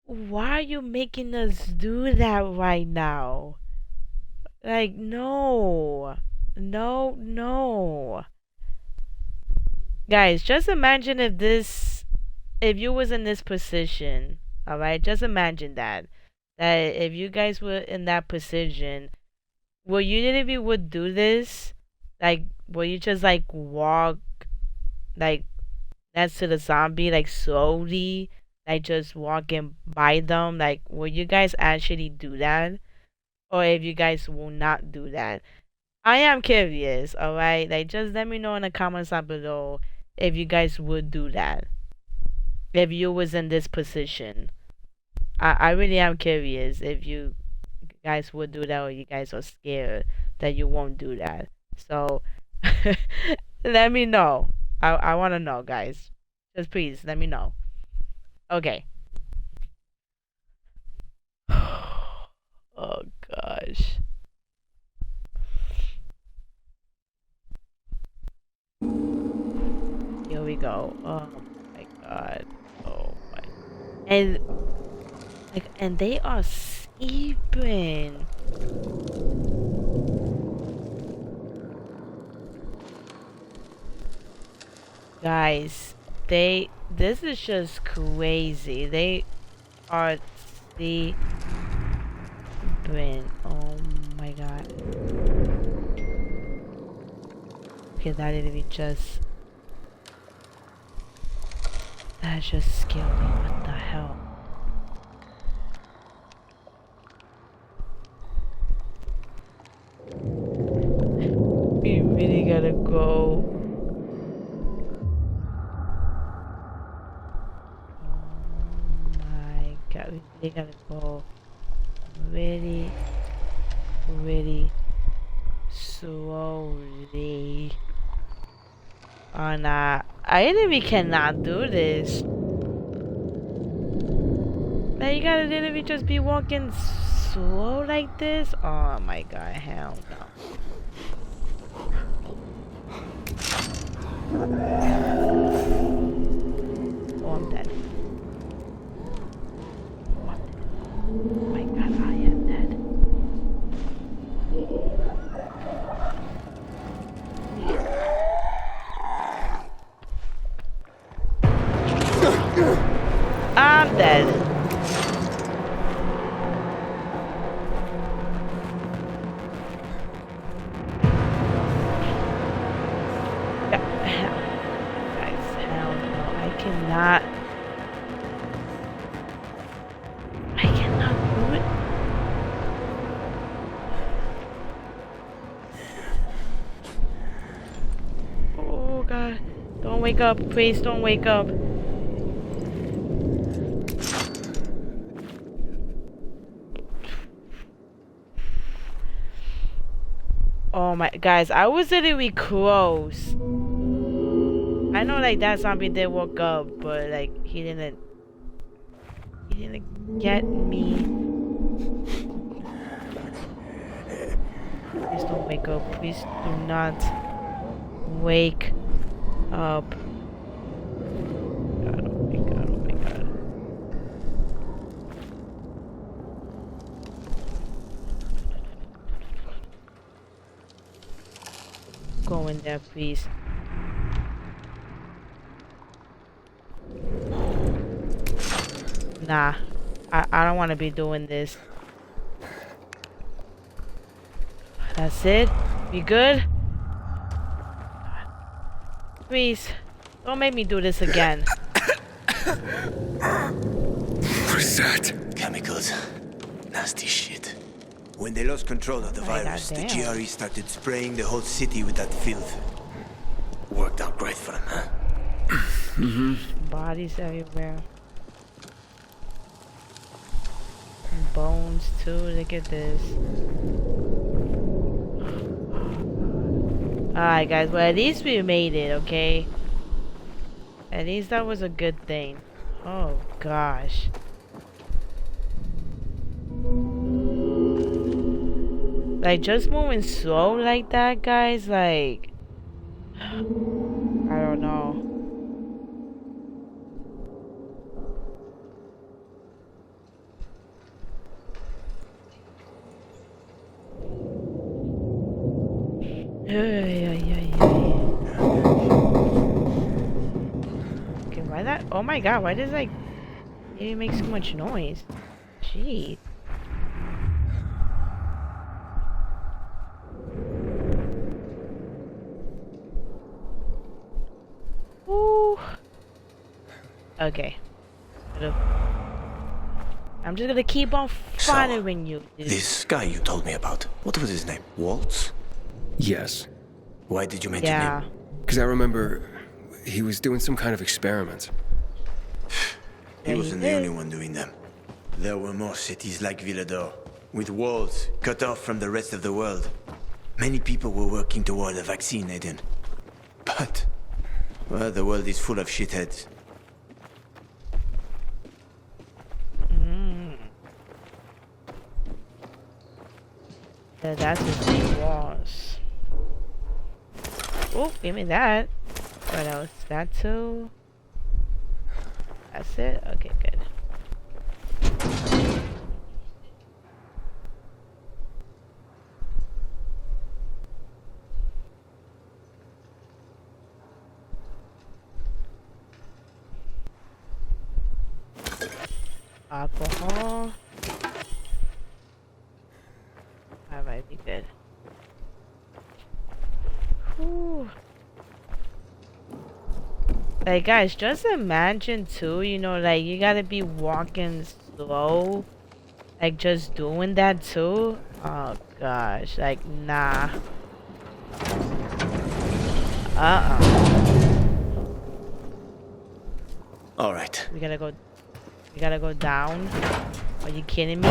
Why are you making us do that right now? Like, no. No, no. Guys, just imagine if you was in this position, alright? Just imagine that if you guys were in that position, will you literally would do this? Like, will you just like walk like next to the zombie, like slowly, like just walking by them? Like, will you guys actually do that? Or if you guys will not do that? I am curious, alright? Like, just let me know in the comments down below if you guys would do that. If you was in this position. I really am curious if you guys would do that or you guys are scared that you won't do that. So, let me know. I want to know, guys. Just please, let me know. Okay. Oh, gosh. Here we go. Oh, my God. Oh, my. And they are sleeping. Guys, this is just crazy. They are the brain. Oh my god. Okay, that just scared me. What the hell? We really gotta go. Oh my god, we really gotta go really, really slowly. Oh nah, I literally cannot do this. Like, you gotta literally just be walking slow like this? Oh my god, hell no. Oh, I'm dead. Oh my god, I am dead. I'm dead. I cannot do it. Oh god. Don't wake up, please don't wake up. Oh my, guys, I was literally close. I know like that zombie did woke up, but like he didn't get me. Please don't wake up. Please do not wake up. God, oh my god, oh my god. Go in there, please. Nah, I don't want to be doing this. That's it? We good? Please, don't make me do this again. What is that? Chemicals. Nasty shit. When they lost control of the virus, the GRE started spraying the whole city with that filth. Worked out great for them, huh? Bodies everywhere. And bones too, look at this. Alright guys, well at least we made it, okay? At least that was a good thing. Oh gosh. Like just moving slow like that, guys, like I don't know. Okay, why that? Oh my god, why does like it makes so much noise? Gee. Ooh. Okay. I'm just gonna keep on following you. Dude. This guy you told me about, what was his name? Waltz? Yes. Why did you mention him? Because I remember he was doing some kind of experiment. He wasn't the only one doing them. There were more cities like Villador, with walls cut off from the rest of the world. Many people were working toward a vaccine, Aiden. But, well, the world is full of shitheads. Yeah, that's his name was. Oh, give me that. What else? That too? That's it? Okay, good. alcohol. Alright, we good. Whew. Like guys, just imagine too, you know, like you gotta be walking slow. Like just doing that too. Oh gosh, like nah. All right. We gotta go down. Are you kidding me?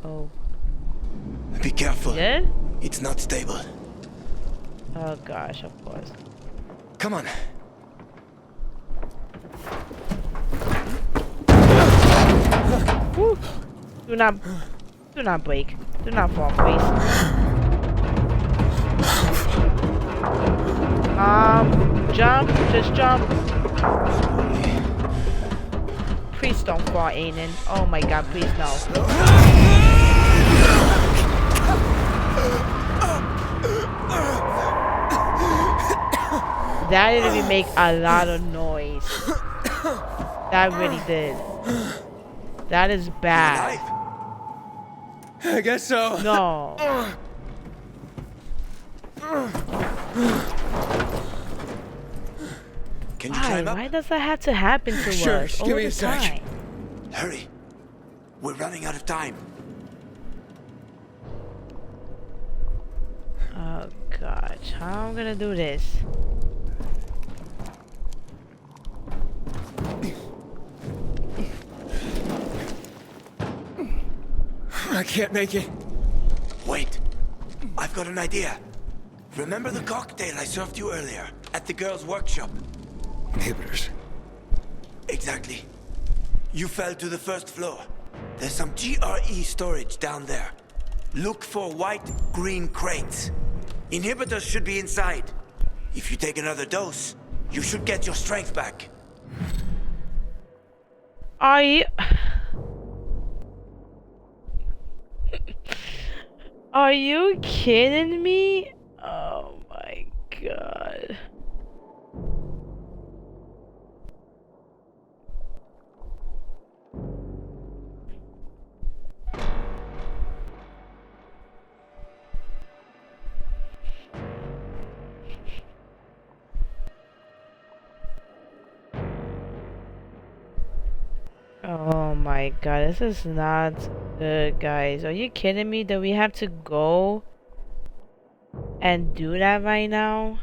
Oh. Be careful. Good? It's not stable. Oh gosh, of course. Come on. Woo. Do not break. Do not fall, please. Jump. Just jump. Please don't fall, Aiden. Oh my god, please no. That didn't even make a lot of noise. That really did. That is bad. I guess so. No. Can you climb up? Why does that have to happen to Sure, us just all give me the a sec. time? Hurry. We're running out of time. Oh gosh, how am I gonna do this? I can't make it. Wait. I've got an idea. Remember the cocktail I served you earlier at the girls' workshop? Inhibitors. Exactly. You fell to the first floor. There's some GRE storage down there. Look for white, green crates. Inhibitors should be inside. If you take another dose, you should get your strength back. Are you... Are you kidding me? Oh my god. Oh my god, this is not good, guys. Are you kidding me that we have to go and do that right now?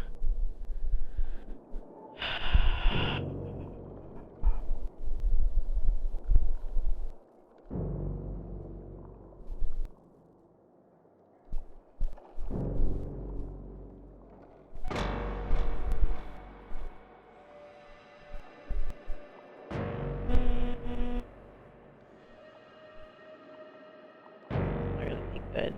Really good.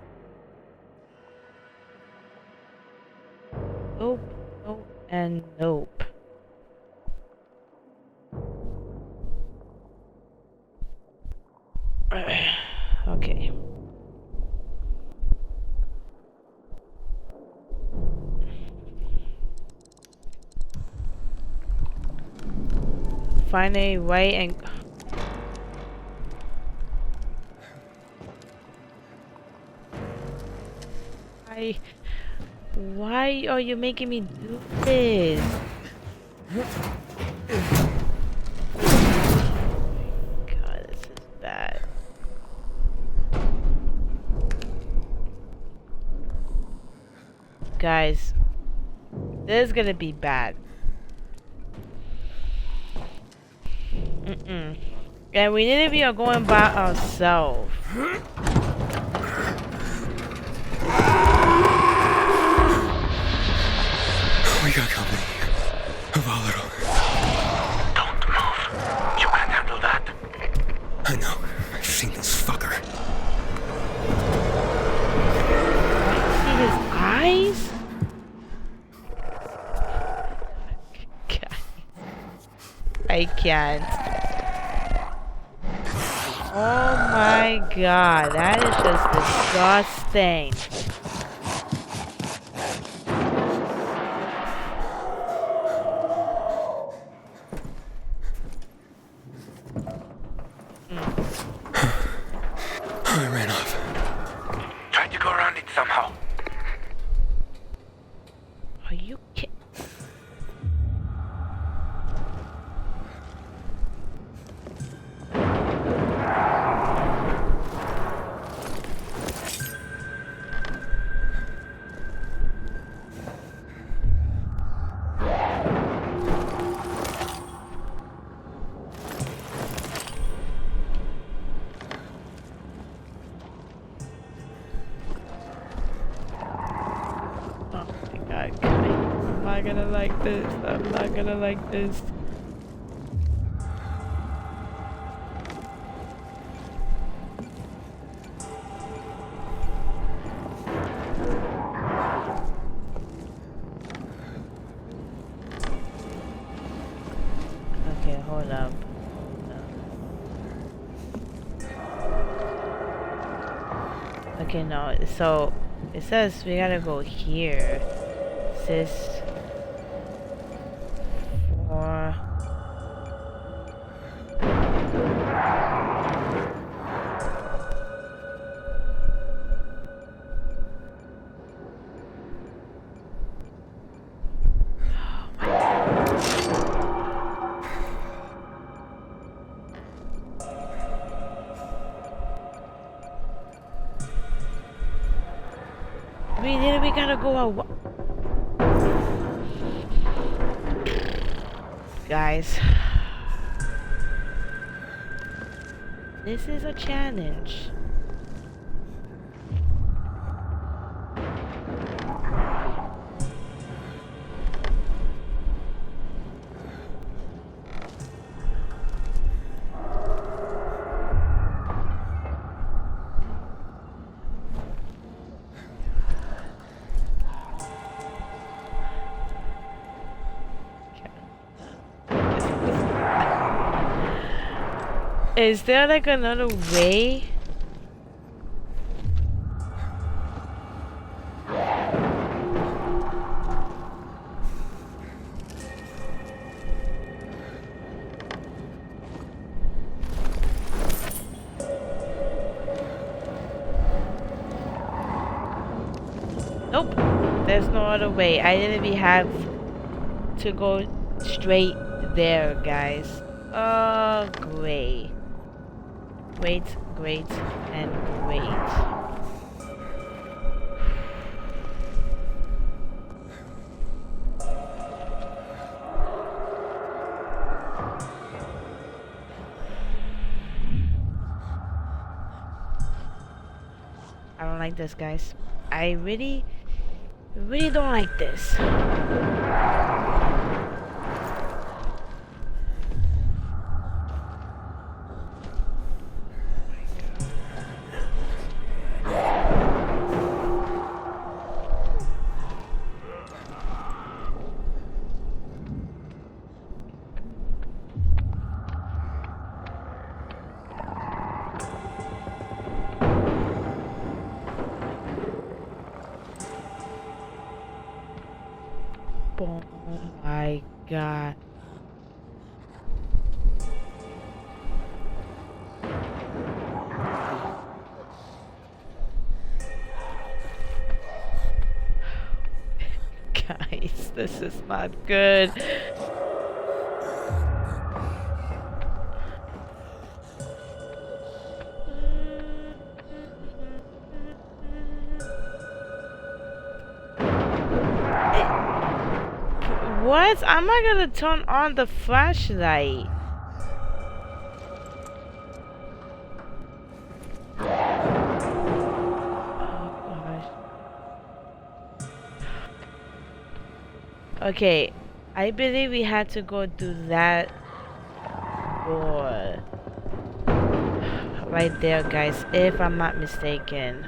Nope, nope, and nope. Okay. Find a way and why are you making me do this? God, this is bad. Guys, this is gonna be bad. And we need to be going by ourselves. We got company. A volatile. Don't move. You can handle that. I know. I've seen this fucker. See his eyes? God. I can't. Oh my god, that is just disgusting. I ran off. Try to go around it somehow. Are you kidding? I'm not gonna like this. I'm not gonna like this. Okay, hold up. Okay, no, so it says we gotta go here. It says for we gotta go out. Guys, this is a challenge. Is there like another way? Nope, there's no other way. I didn't have to go straight there, guys. Oh, great. Great, great, and great. I don't like this, guys. I really don't like this. Oh my god. Guys, this is not good. What? I'm not gonna turn on the flashlight. Oh gosh. Okay, I believe we had to go through that door. Right there, guys, if I'm not mistaken.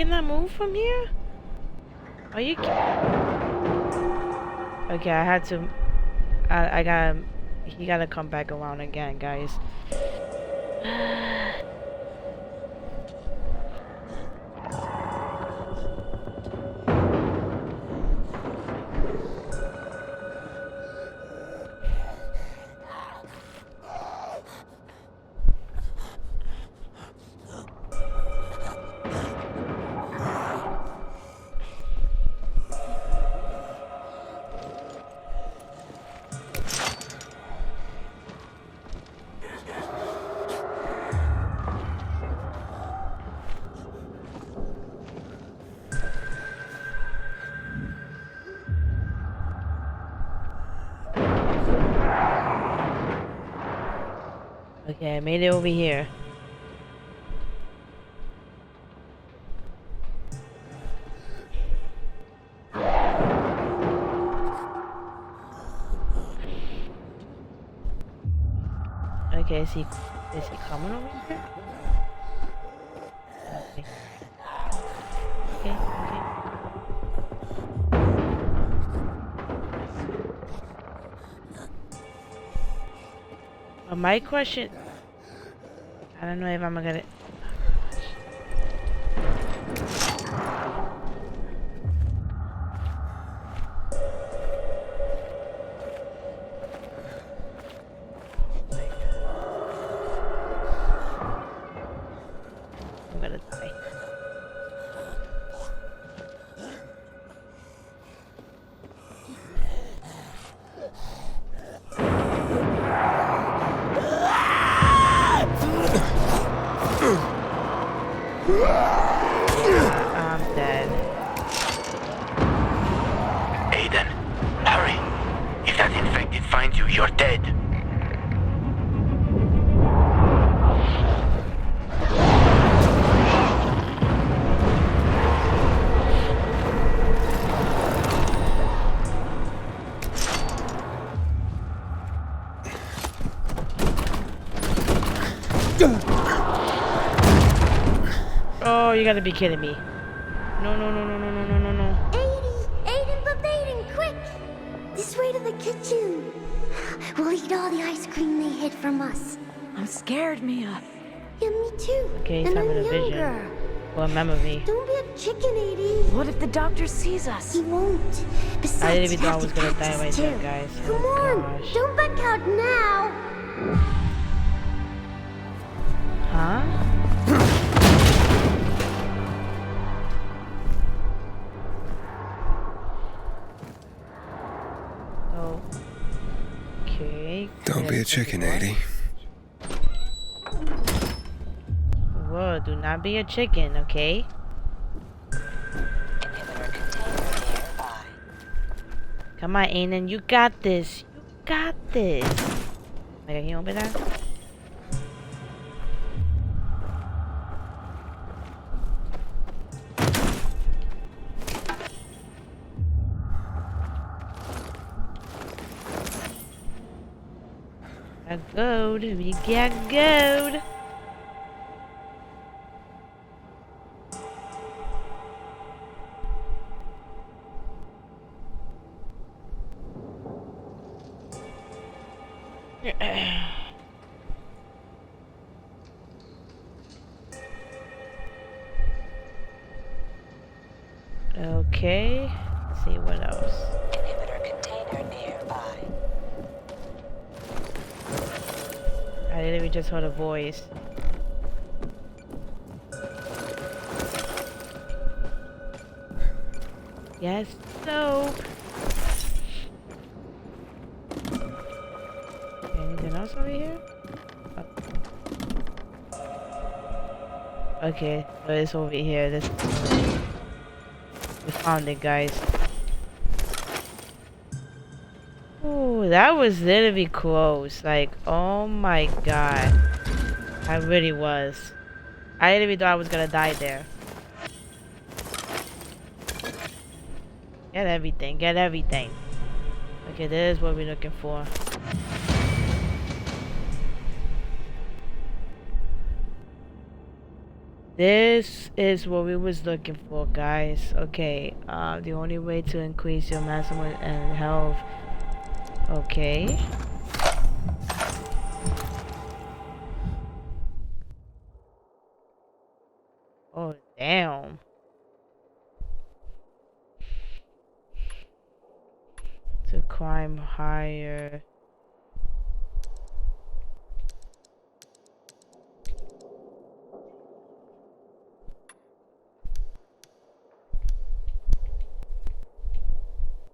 cannot move from here? Are you okay, I had to... I gotta... He gotta come back around again, guys. Okay, I made it over here. Okay, is he coming over here? Okay. Okay, okay. My question, I don't know if I'm gonna. I'm gonna die. I'm dead. Aiden, hurry. If that infected finds you, you're dead. Oh, you gotta be kidding me. No, no, no, no, no, no, no, no, no. Aiden, Aiden, quick! This way to the kitchen. We'll eat all the ice cream they hid from us. I'm scared, Mia. Yeah, me too. Okay, he's and having I'm a vision. younger. Or a memory. Don't be a chicken, Edie. What if the doctor sees us? He won't. Besides, I didn't even you know I have was to gonna die practice right too. there, guys. Come Oh, on, gosh. don't back out now. Huh? Okay. Don't be a chicken, 80. Whoa, do not be a chicken, okay? Come on, Aiden, you got this. You got this. Like, can you open that? Got gold. We got gold. Okay. Let's see what else. Inhibitor container nearby. I literally just heard a voice. Yes, so. Anything else over here? Oh. Okay, so it's over here. This. We found it, guys. Ooh, that was literally close. Like, oh my god. I really was. I literally thought I was gonna die there. Get everything, get everything. Okay, this is what we're looking for. This is what we was looking for, guys. Okay, the only way to increase your maximum and health. Okay. Oh, damn. To climb higher.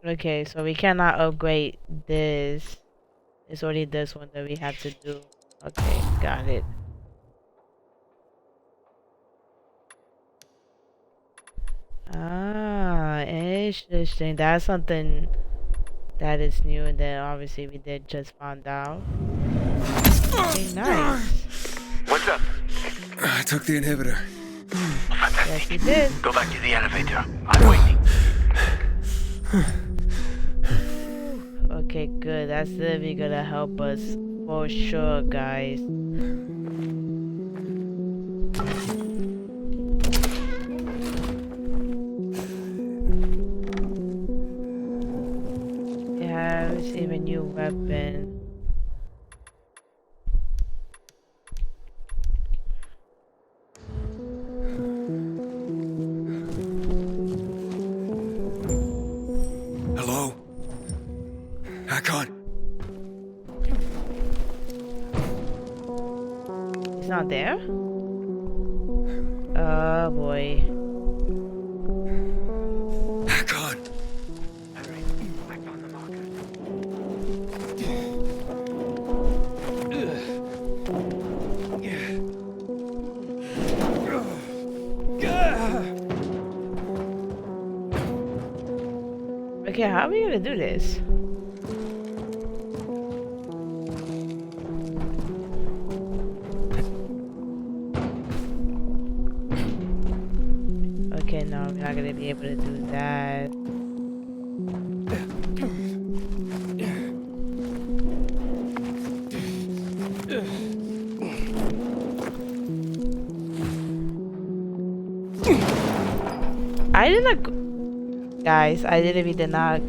Okay, so we cannot upgrade this. It's only this one that we have to do. Okay, got it. Ah, interesting. That's something that is new, and then obviously we did just find out. Okay, nice. What's up? I took the inhibitor. Yes, you did. Go back to the elevator. I'm waiting. Okay, good. That's literally gonna help us for sure, guys. Yeah, receive a new weapon. Hello? Hakon? He's not there? Oh boy. Hakon! Hurry. I found the marker. Okay, how are we gonna do this? Okay, no, we're not gonna be able to do that. I didn't, guys, I literally did not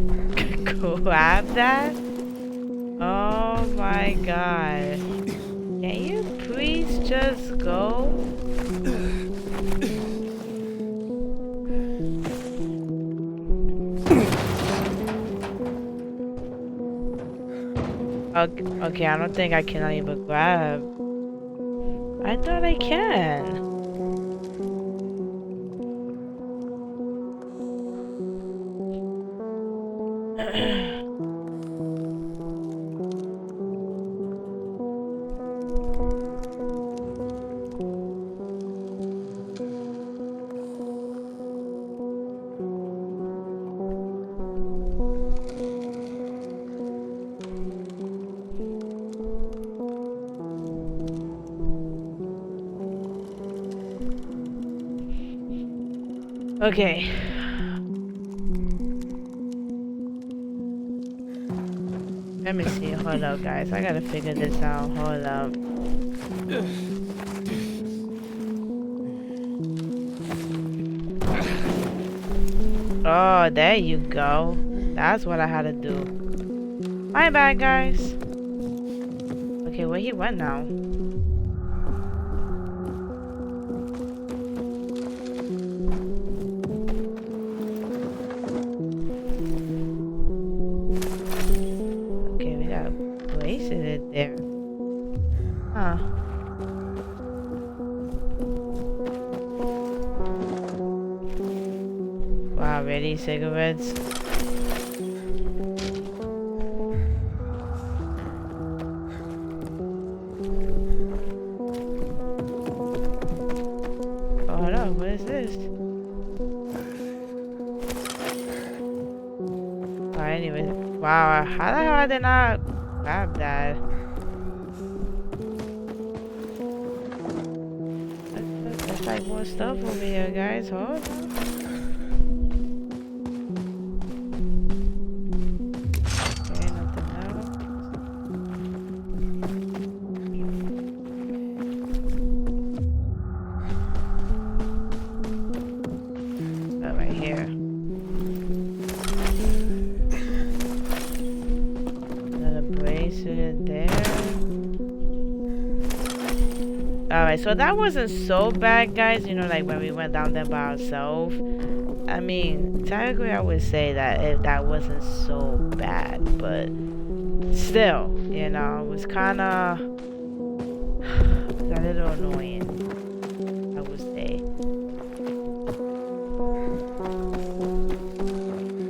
grab that. Oh my god. Can you please just go? Okay, I don't think I can even grab. I thought I can. Okay. Let me see. Hold up, guys. I gotta figure this out. Hold up. Oh, there you go. That's what I had to do. My bad, guys. Okay, where he went now? There. Huh. Wow, really? Cigarettes? Oh, hold on, what is this? Oh, anyway. Wow, how the hell did I not grab that? There's like more stuff over here, guys. Hold on. Okay, nothing else. Alright, so that wasn't so bad, guys. You know, like when we went down there by ourselves. I mean, technically I would say that that wasn't so bad, but still, you know, it was kind of a little annoying, I would say.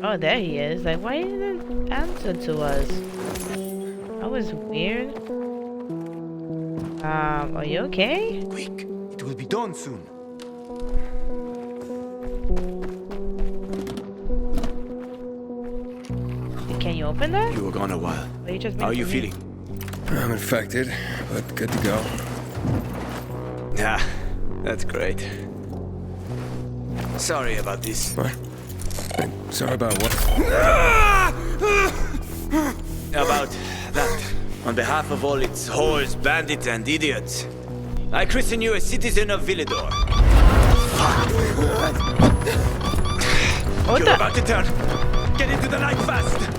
Oh, there he is. Like, why didn't answer to us? That was weird. Are you okay? Quick, it will be done soon. Can you open that? You were gone a while. Or you just How are you meant to feeling? I'm infected, but good to go. Yeah, that's great. Sorry about this. What? Sorry about what? About that. On behalf of all its whores, bandits, and idiots, I christen you a citizen of Villedor. What You're about to turn. Get into the night fast.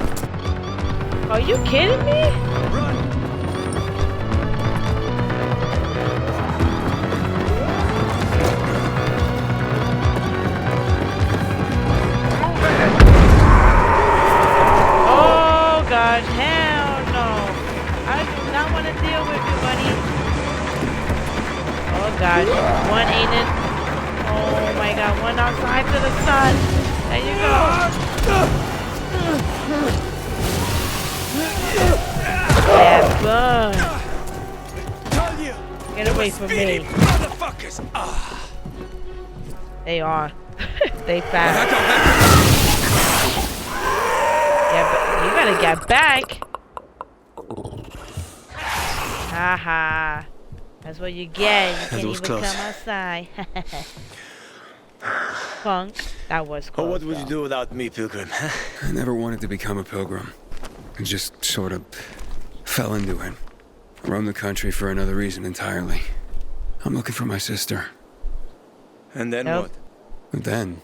Are you kidding me? Run. Oh God, hell no! I do not want to deal with you, buddy. Oh God, one ain't in. Oh my God, one outside to the sun. There you go. Bad bug. Get away from me. Motherfuckers. They are. They fast. Yeah, but you gotta get back. Haha. That's what you get. You can't even close. come outside. Punk. That was close. Oh, what would you though. do without me, Pilgrim? I never wanted to become a pilgrim. I just sort of fell into it. I roamed the country for another reason entirely. I'm looking for my sister. And then Nope. what? And then,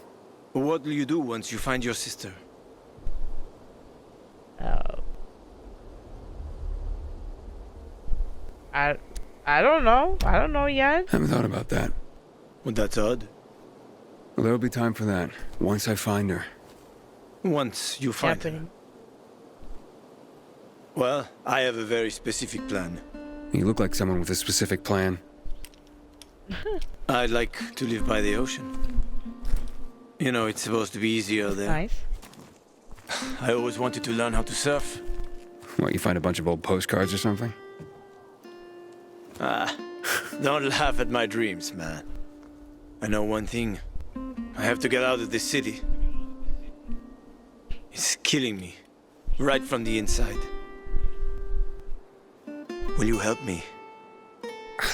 What will you do once you find your sister? Oh. I don't know. I don't know yet. haven't thought about that. Well, that's odd. Well, there'll be time for that, once I find her. Once you find her. Happening. Well, I have a very specific plan. You look like someone with a specific plan. I'd like to live by the ocean. You know, it's supposed to be easier there. Nice. I always wanted to learn how to surf. What, you find a bunch of old postcards or something? Don't laugh at my dreams, man. I know one thing. I have to get out of this city. It's killing me, right from the inside. Will you help me?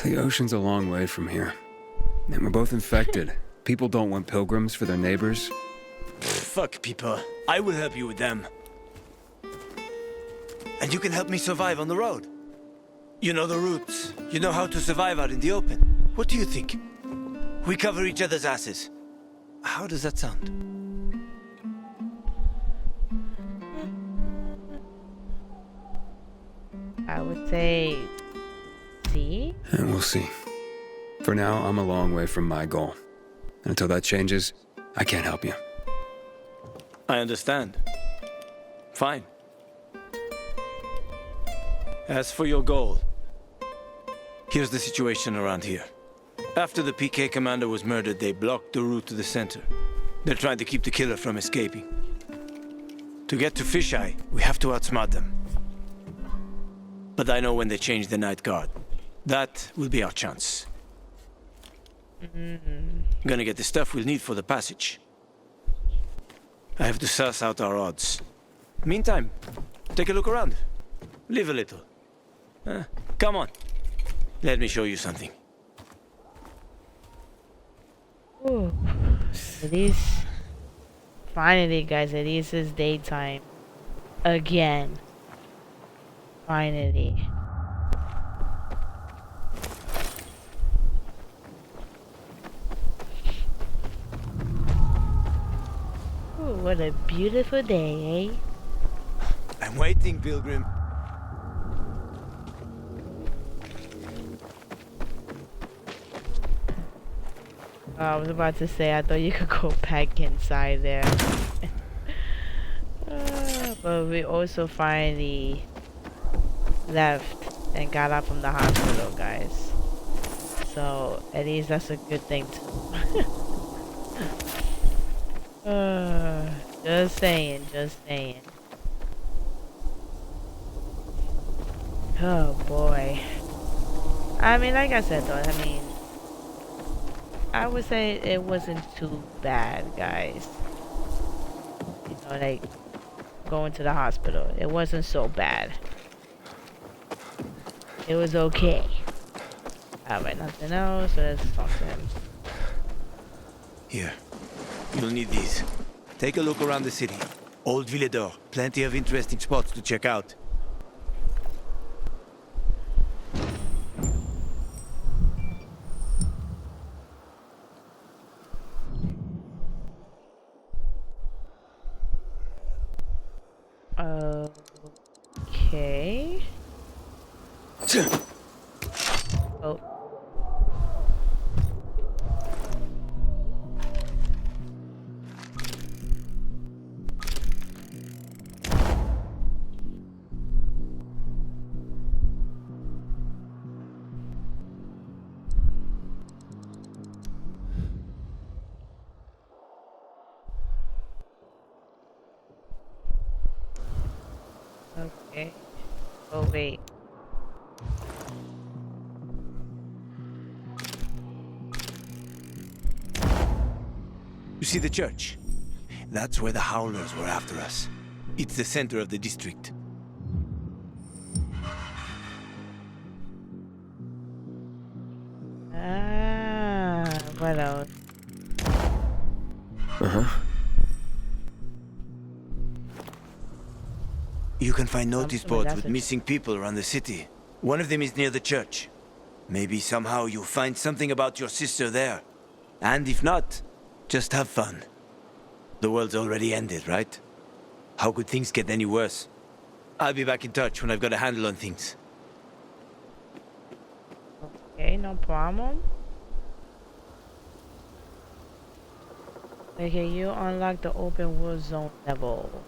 The ocean's a long way from here. And we're both infected. People don't want pilgrims for their neighbors. Fuck people. I will help you with them. And you can help me survive on the road. You know the routes. You know how to survive out in the open. What do you think? We cover each other's asses. How does that sound? I would say C. And we'll see. For now, I'm a long way from my goal. And until that changes, I can't help you. I understand. Fine. As for your goal, here's the situation around here. After the PK commander was murdered, they blocked the route to the center. They're trying to keep the killer from escaping. To get to Fisheye, we have to outsmart them. But I know when they change the night guard. That will be our chance. Gonna get the stuff we'll need for the passage. I have to suss out our odds. Meantime, take a look around. Live a little. Come on. Let me show you something. Ooh. It is. Finally, guys, it is daytime. Again. Finally. Ooh, what a beautiful day, eh? I'm waiting, Pilgrim. I was about to say, I thought you could go back inside there. But we also finally left and got out from the hospital, guys. So, at least that's a good thing too. Just saying, just saying. Oh boy. I mean, like I said though, I mean, I would say it wasn't too bad, guys. You know, like going to the hospital. It wasn't so bad. It was okay. Alright, nothing else, so let's talk to him. Here. You'll need these. Take a look around the city. Old Villedor. Plenty of interesting spots to check out. Okay. Oh. Okay. Oh, wait. You see the church? That's where the Howlers were after us. It's the center of the district. Ah, what else? You can find notice Something boards with that's missing people around the city. One of them is near the church. Maybe somehow you'll find something about your sister there. And if not, just have fun. The world's already ended, right? How could things get any worse? I'll be back in touch when I've got a handle on things. Okay, no problem. Okay, you unlock the open world zone level.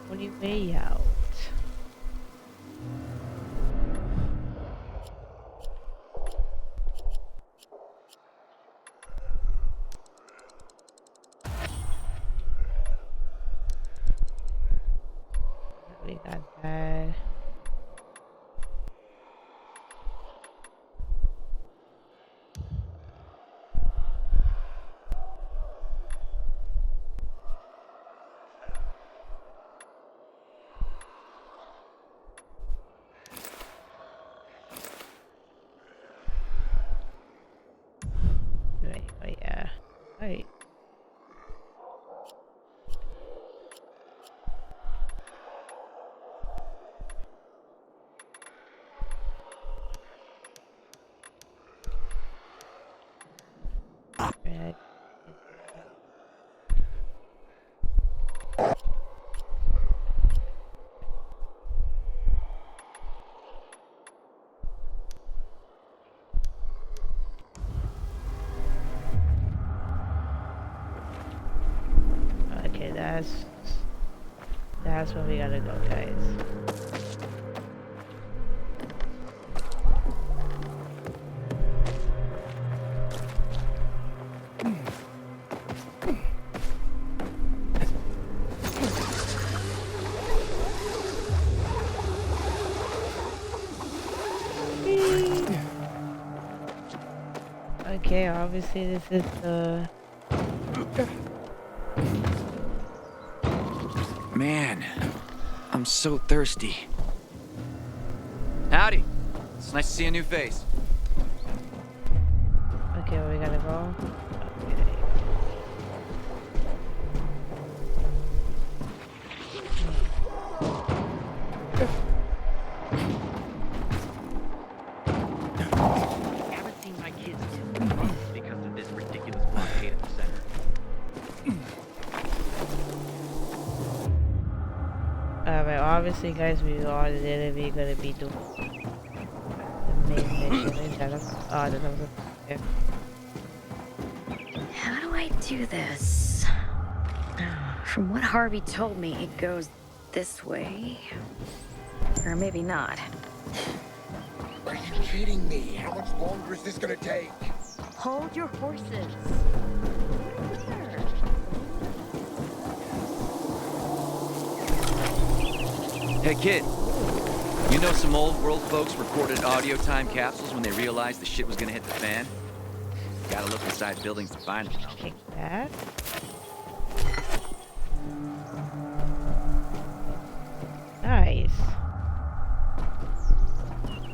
Only way out. We got that. that's where we gotta go, guys. Okay, obviously this is the... Man, I'm so thirsty. Howdy. It's nice to see a new face. Okay, where we gotta go? Haven't seen my kids in months because of this ridiculous blockade at the center. Alright, obviously guys, we are literally gonna be doing the main mission instead of yeah. How do I do this? From what Harvey told me, it goes this way. Or maybe not. Are you kidding me? How much longer is this gonna take? Hold your horses. Hey kid, you know some old world folks recorded audio time capsules when they realized the shit was gonna hit the fan? Gotta look inside buildings to find them. Take that. Nice.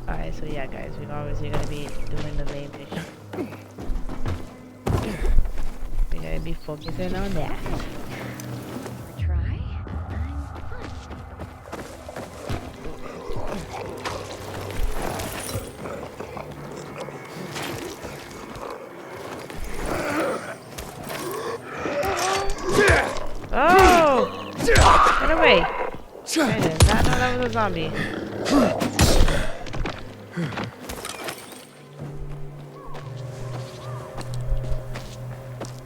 Alright, so yeah guys, we're obviously gonna be doing the main mission. We're gonna be focusing on that. Try? Oh! Get away! I did not know that was a zombie.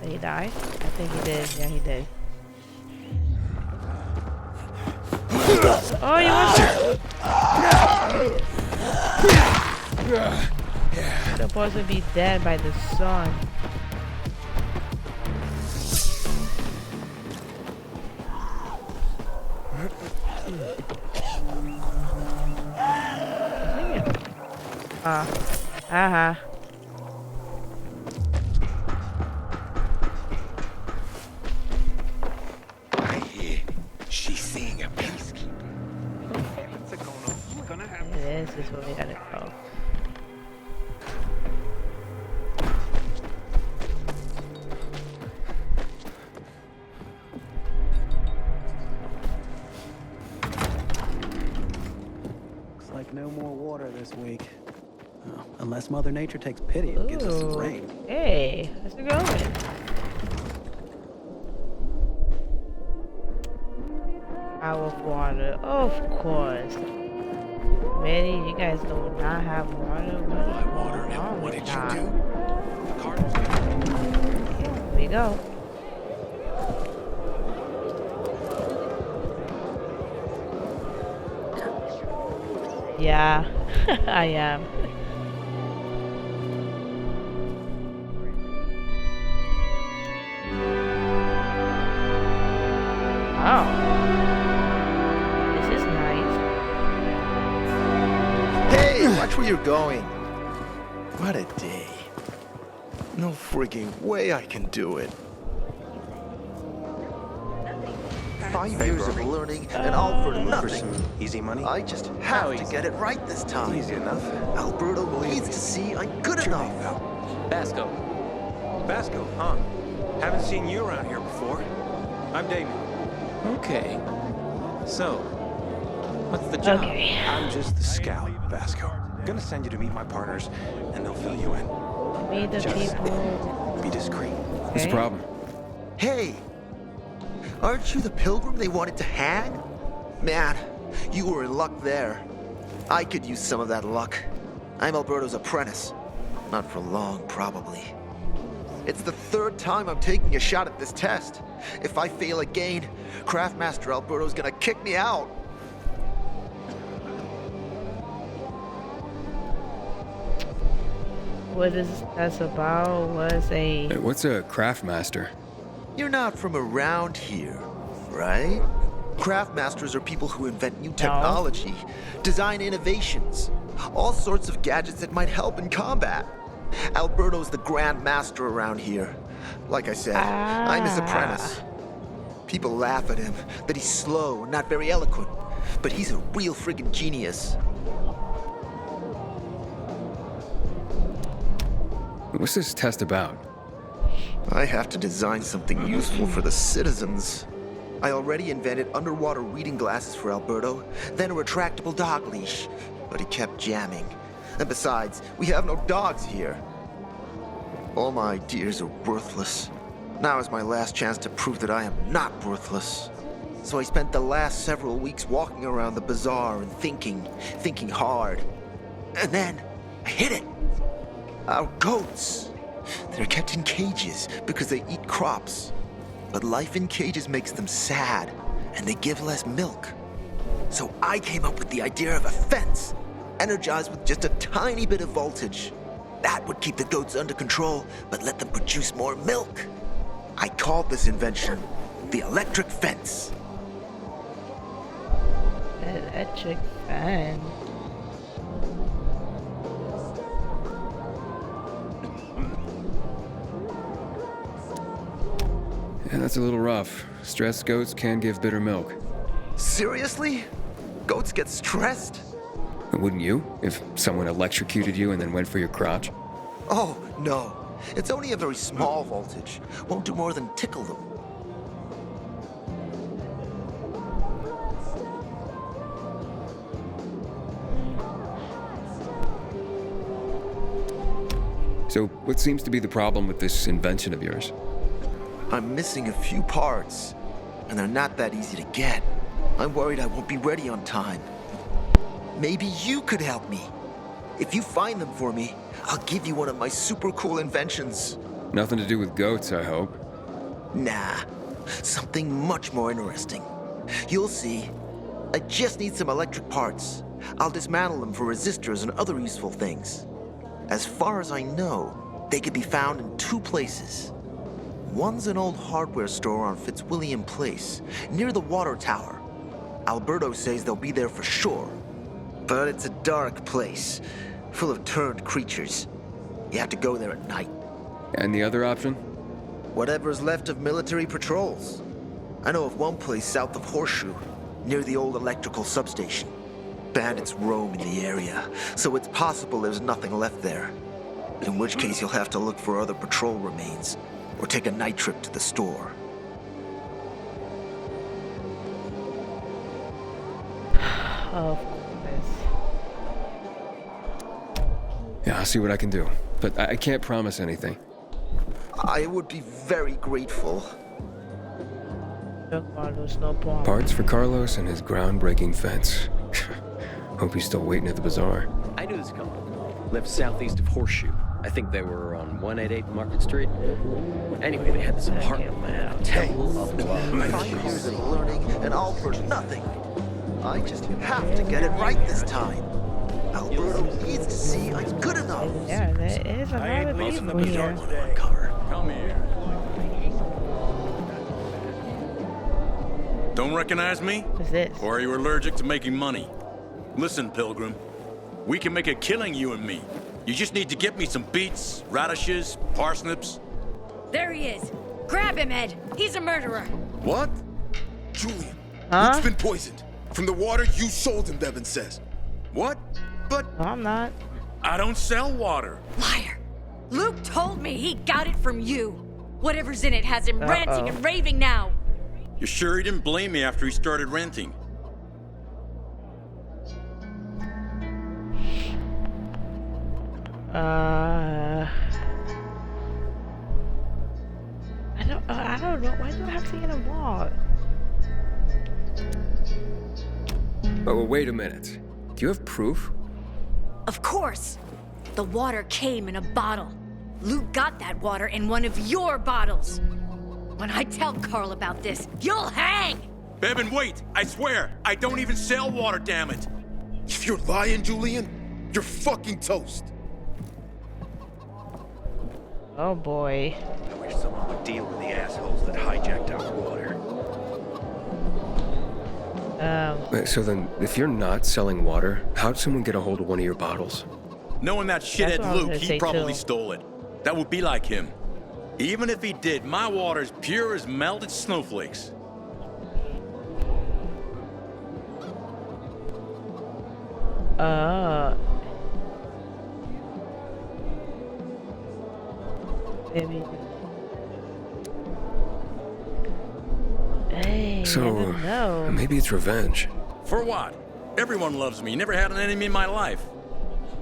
Did he die? I think he did. Yeah, he did. Oh, you were supposed to be dead by the sun. Uh-huh. I hear she's seeing a peacekeeper. This is where we gotta go. Looks like no more water this week. Oh, unless Mother Nature takes pity and gives us some rain. Hey, how's it going? Our water, of course. Ready? You guys do not have water? What is going on with that? Okay, here we go. Yeah, I am. Oh. This is nice. Hey, watch where you're going. What a day. No freaking way I can do it. 5 years of learning and all for nothing. Easy money? I just have to get it right this time. Easy enough. Alberto needs to see I'm good enough. Basco. Basco, huh? Haven't seen you around here before. I'm Damien. Okay. So, what's the job? Okay. I'm just the scout, Basco. Gonna send you to meet my partners, and they'll fill you in. Meet the Just people. be discreet. What's the problem? Hey, aren't you the pilgrim they wanted to hang? Man, you were in luck there. I could use some of that luck. I'm Alberto's apprentice. Not for long, probably. It's the third time I'm taking a shot at this test. If I fail again, Craftmaster Alberto's gonna kick me out. What is that about? What's a Craftmaster? You're not from around here, right? Craftmasters are people who invent new technology, design innovations, all sorts of gadgets that might help in combat. Alberto's the Grand Master around here. Like I said, I'm his apprentice. People laugh at him, that he's slow and not very eloquent, but he's a real friggin' genius. What's this test about? I have to design something useful for the citizens. I already invented underwater reading glasses for Alberto, then a retractable dog leash, but he kept jamming. And besides, we have no dogs here. All my ideas are worthless. Now is my last chance to prove that I am not worthless. So I spent the last several weeks walking around the bazaar and thinking hard. And then, I hit it. Our goats. They're kept in cages because they eat crops. But life in cages makes them sad, and they give less milk. So I came up with the idea of a fence, energized with just a tiny bit of voltage. That would keep the goats under control, but let them produce more milk. I called this invention the electric fence. Electric fence. Yeah, that's a little rough. Stressed goats can give bitter milk. Seriously? Goats get stressed? Wouldn't you, if someone electrocuted you and then went for your crotch? Oh, no. It's only a very small voltage. Won't do more than tickle them. So, what seems to be the problem with this invention of yours? I'm missing a few parts, and they're not that easy to get. I'm worried I won't be ready on time. Maybe you could help me. If you find them for me, I'll give you one of my super cool inventions. Nothing to do with goats, I hope. Nah, something much more interesting. You'll see. I just need some electric parts. I'll dismantle them for resistors and other useful things. As far as I know, they can be found in two places. One's an old hardware store on Fitzwilliam Place, near the water tower. Alberto says they'll be there for sure. But it's a dark place, full of turned creatures. You have to go there at night. And the other option? Whatever's left of military patrols. I know of one place south of Horseshoe, near the old electrical substation. Bandits roam in the area, so it's possible there's nothing left there. In which case you'll have to look for other patrol remains, or take a night trip to the store. Of course. Yeah, I'll see what I can do. But I can't promise anything. I would be very grateful. Parts for Carlos and his groundbreaking fence. Hope he's still waiting at the bazaar. I knew this company. Lived southeast of Horseshoe. I think they were on 188 Market Street. Anyway, they had this apartment at Temple of Love. 5 years of learning and all for nothing. I just have to get it right this time. Alberto needs to see I'm good enough. Yeah, there is a lot of people here. Come here. Don't recognize me? What's this? Or are you allergic to making money? Listen, Pilgrim. We can make a killing, you and me. You just need to get me some beets, radishes, parsnips. There he is. Grab him, Ed. He's a murderer. What? Julian, Huh? Luke's been poisoned. From the water you sold him, Bevan says. What? But I'm not. I don't sell water. Liar. Luke told me he got it from you. Whatever's in it has him ranting and raving now. You sure he didn't blame me after he started renting? I don't know. Why do I have to get involved? Oh, wait a minute. Do you have proof? Of course. The water came in a bottle. Luke got that water in one of your bottles. When I tell Carl about this, you'll hang! Bevan, wait! I swear, I don't even sell water, damn it! If you're lying, Julian, you're fucking toast. Oh boy. I wish someone would deal with the assholes that hijacked our water. So then, if you're not selling water, how'd someone get a hold of one of your bottles? Knowing that shithead Luke, he probably stole it. That would be like him. Even if he did, my water's pure as melted snowflakes. Maybe. Hey, So, maybe it's revenge. For what? Everyone loves me. Never had an enemy in my life.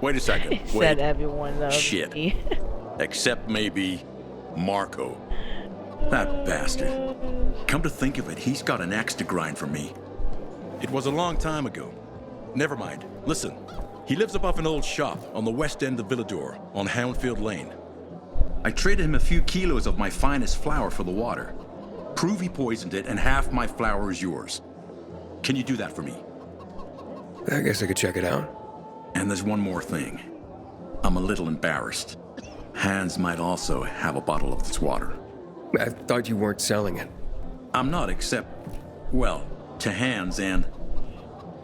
Wait a second. Wait. Said everyone loves Shit. me. Except maybe Marco. That bastard. Come to think of it, he's got an axe to grind for me. It was a long time ago. Never mind. Listen. He lives above an old shop on the west end of Villador, on Houndfield Lane. I traded him a few kilos of my finest flour for the water. Prove he poisoned it, and half my flour is yours. Can you do that for me? I guess I could check it out. And there's one more thing. I'm a little embarrassed. Hans might also have a bottle of this water. I thought you weren't selling it. I'm not, except, well, to Hans, and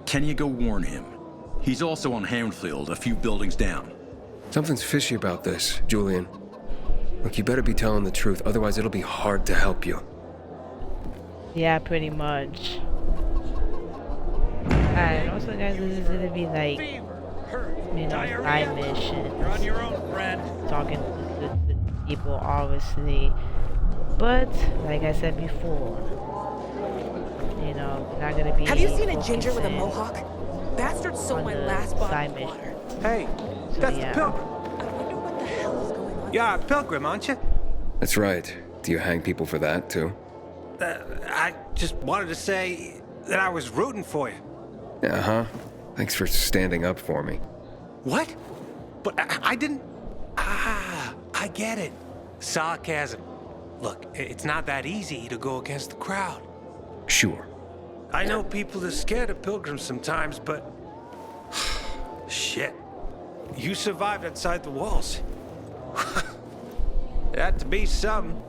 can you go warn him? He's also on Houndfield, a few buildings down. Something's fishy about this, Julian. Look, you better be telling the truth, otherwise it'll be hard to help you. Yeah, pretty much. Alright, also guys, this is gonna be like, you know, side missions. You're on your own, friend. Talking to people, obviously. But, like I said before, you know, we're not gonna be. Have you seen a ginger with a mohawk? Bastard stole my last bottle side of mission. water. Hey, So, that's yeah. the Pilgrim. Yeah, Pilgrim, aren't you? That's right. Do you hang people for that, too? I just wanted to say that I was rooting for you. Uh-huh. Thanks for standing up for me. What? But I didn't... Ah, I get it. Sarcasm. Look, it's not that easy to go against the crowd. Sure. I know people are scared of pilgrims sometimes, but... Shit. You survived outside the walls. It had to be something.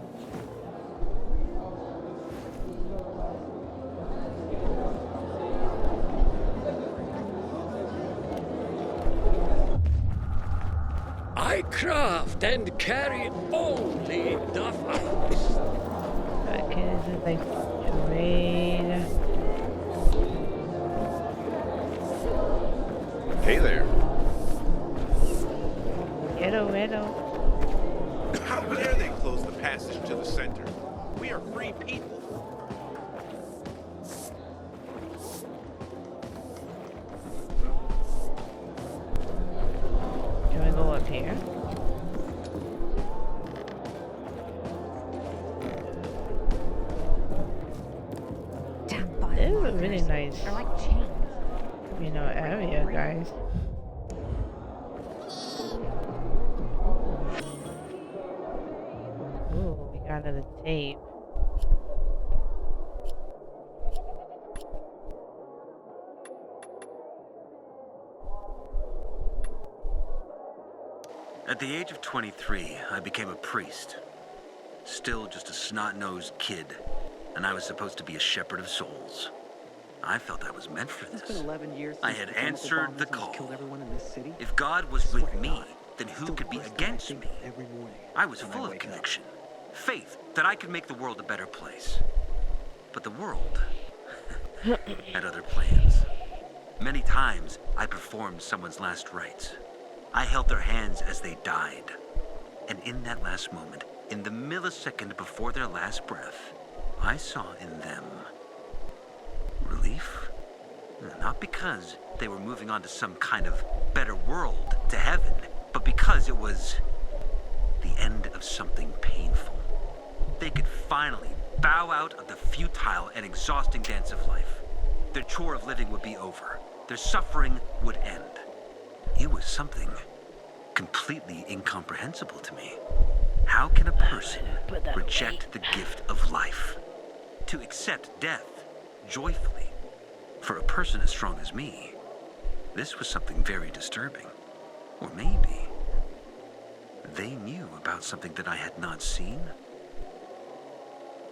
I craft and carry only the finest. Okay, this is like trade. Hey there. Hello. How dare they close the passage to the center? We are free people. Can we go up here? This is a really nice, you know, area, guys. Ooh, we got another tape. At the age of 23, I became a priest. Still just a snot-nosed kid, and I was supposed to be a shepherd of souls. I felt I was meant for this. It's been 11 years I since had the chemical answered bombs the that just call. killed everyone in this city. If God was with me, then who could be against me? Every morning. I was full of conviction, faith that I could make the world a better place. But the world had other plans. Many times, I performed someone's last rites. I held their hands as they died. And in that last moment, in the millisecond before their last breath, I saw in them relief. Not because they were moving on to some kind of better world, to heaven, but because it was the end of something painful. They could finally bow out of the futile and exhausting dance of life. Their chore of living would be over. Their suffering would end. It was something completely incomprehensible to me. How can a person reject the gift of life? To accept death joyfully. For a person as strong as me, this was something very disturbing. Or maybe they knew about something that I had not seen.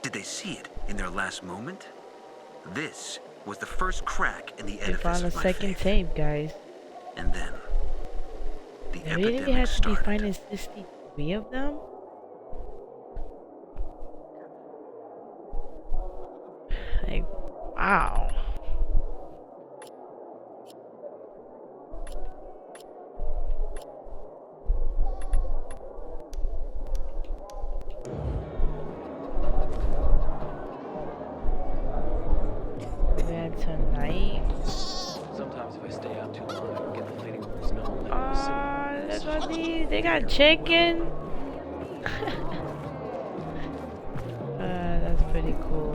Did they see it in their last moment? This was the first crack in the We edifice found a of my second faith. tape, guys. And then the They really epidemic had to be started. finding 63 of them? Like, wow. Man, tonight. Sometimes if I stay out too long, I get the feeling there's no one Look at these. They got chicken. That's pretty cool.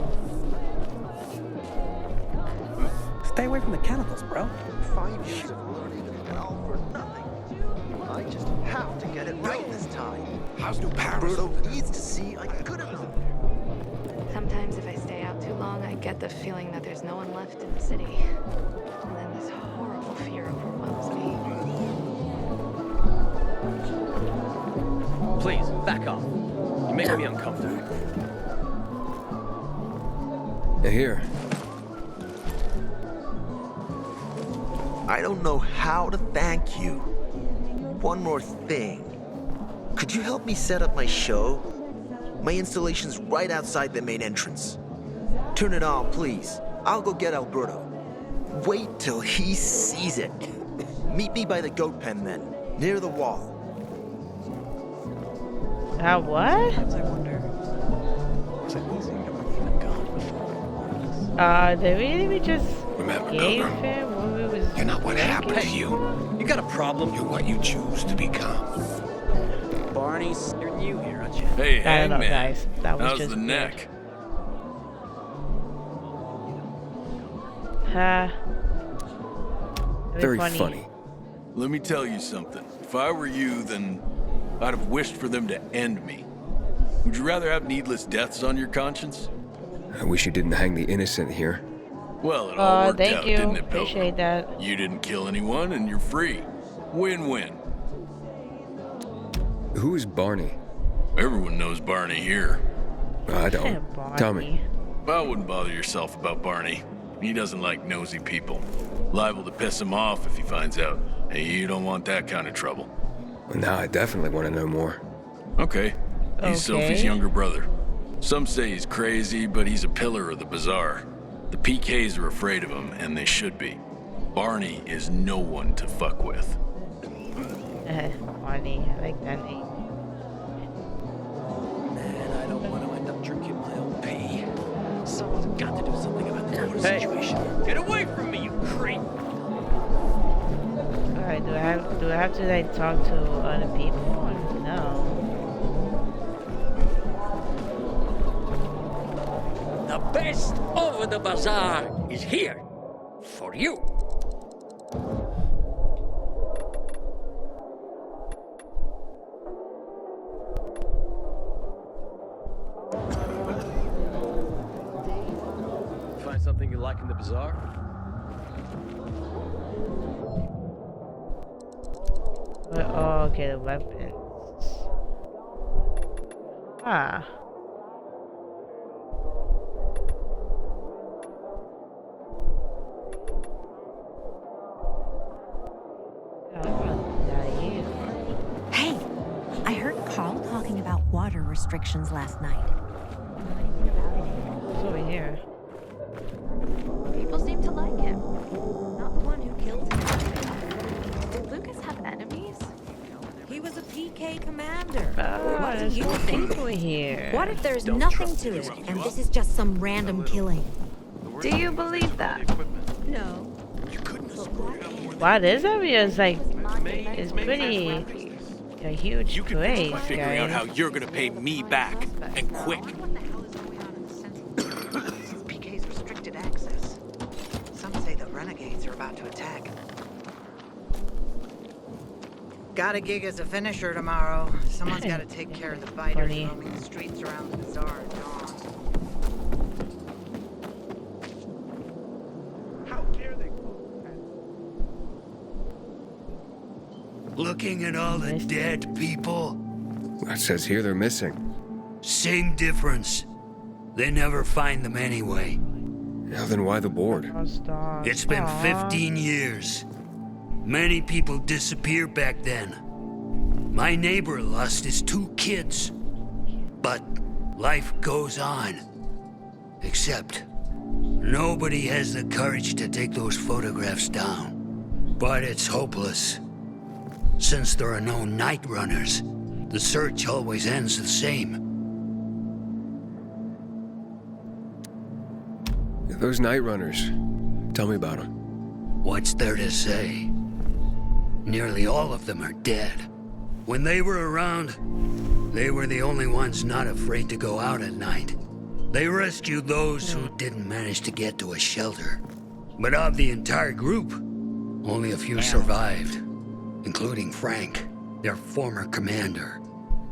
Stay away from the chemicals, bro. 5 years of learning and all for nothing. I just have to get it right this time. How's New Paris? Alberto needs to see I could have done there. Sometimes if I stay out too long, I get the feeling that there's no one left in the city. And then this horrible fear overwhelms me. Please, back off. You're making me uncomfortable. Here. I don't know how to thank you. One more thing. Could you help me set up my show? My installation's right outside the main entrance. Turn it on, please. I'll go get Alberto. Wait till he sees it. Meet me by the goat pen then, near the wall. What? I wonder. They really just Remember, gave Pilgrim, him what we was you're not what happened to drinking? you. You got a problem? You're what you choose to become. Barney's, you're new here, aren't you? Hey, I don't know, Hangman. guys. That was How's just the neck? Very funny. Let me tell you something. If I were you, then I'd have wished for them to end me. Would you rather have needless deaths on your conscience? I wish you didn't hang the innocent here. Well, it all worked thank out, you. didn't it, Pilgrim? Appreciate that. You didn't kill anyone, and you're free. Win-win. Who is Barney? Everyone knows Barney here. I don't. Barney. Tell me. I wouldn't bother yourself about Barney. He doesn't like nosy people. Liable to piss him off if he finds out. Hey, you don't want that kind of trouble. Well, now I definitely want to know more. Okay. He's Okay. Sophie's younger brother. Some say he's crazy, but he's a pillar of the bazaar. The PKs are afraid of him, and they should be. Barney is no one to fuck with. Barney, I like that name. Man, I don't want to end up drinking my own pee. Someone's got to do something about the water situation. Get away from me, you creep! Alright, do I have to like talk to other people? No. The best of the bazaar is here for you. Find something you like in the bazaar? Oh, okay, the weapons. Ah. Hey, I heard Carl talking about water restrictions last night. It's over here. People seem to like him. Not the one who killed him. Did Lucas have enemies? He was a PK commander. Ah, What do there's you more think? people here. What if there's nothing to it, and this is just some random killing? Do you believe that? No. Wow, this area is like, it's pretty, a huge place, Figuring out how guys. you're gonna pay me back, and quick. PK's restricted access. Some say the renegades are about to attack. Got a gig as a finisher tomorrow. Someone's got to take care of the biters roaming the streets around the bazaar at dawn. How dare they? Looking at all the dead people? It says here they're missing. Same difference. They never find them anyway. Yeah, then why the board? It's been 15 years. Many people disappeared back then. My neighbor lost his 2 kids. But life goes on. Except, nobody has the courage to take those photographs down. But it's hopeless. Since there are no night runners, the search always ends the same. Those night runners. Tell me about them. What's there to say? Nearly all of them are dead. When they were around, they were the only ones not afraid to go out at night. They rescued those who didn't manage to get to a shelter. But of the entire group, only a few survived, including Frank, their former commander.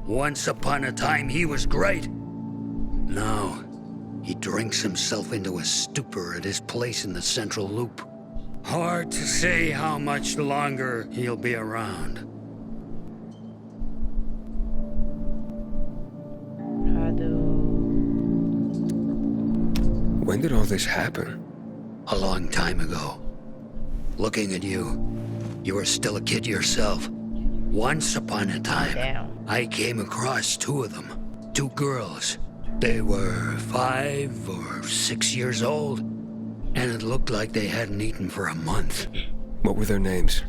Once upon a time, he was great. Now, he drinks himself into a stupor at his place in the Central Loop. Hard to say how much longer he'll be around. When did all this happen? A long time ago. Looking at you, you were still a kid yourself. Once upon a time, I came across 2 of them. 2 girls. They were 5 or 6 years old, and it looked like they hadn't eaten for a month. What were their names?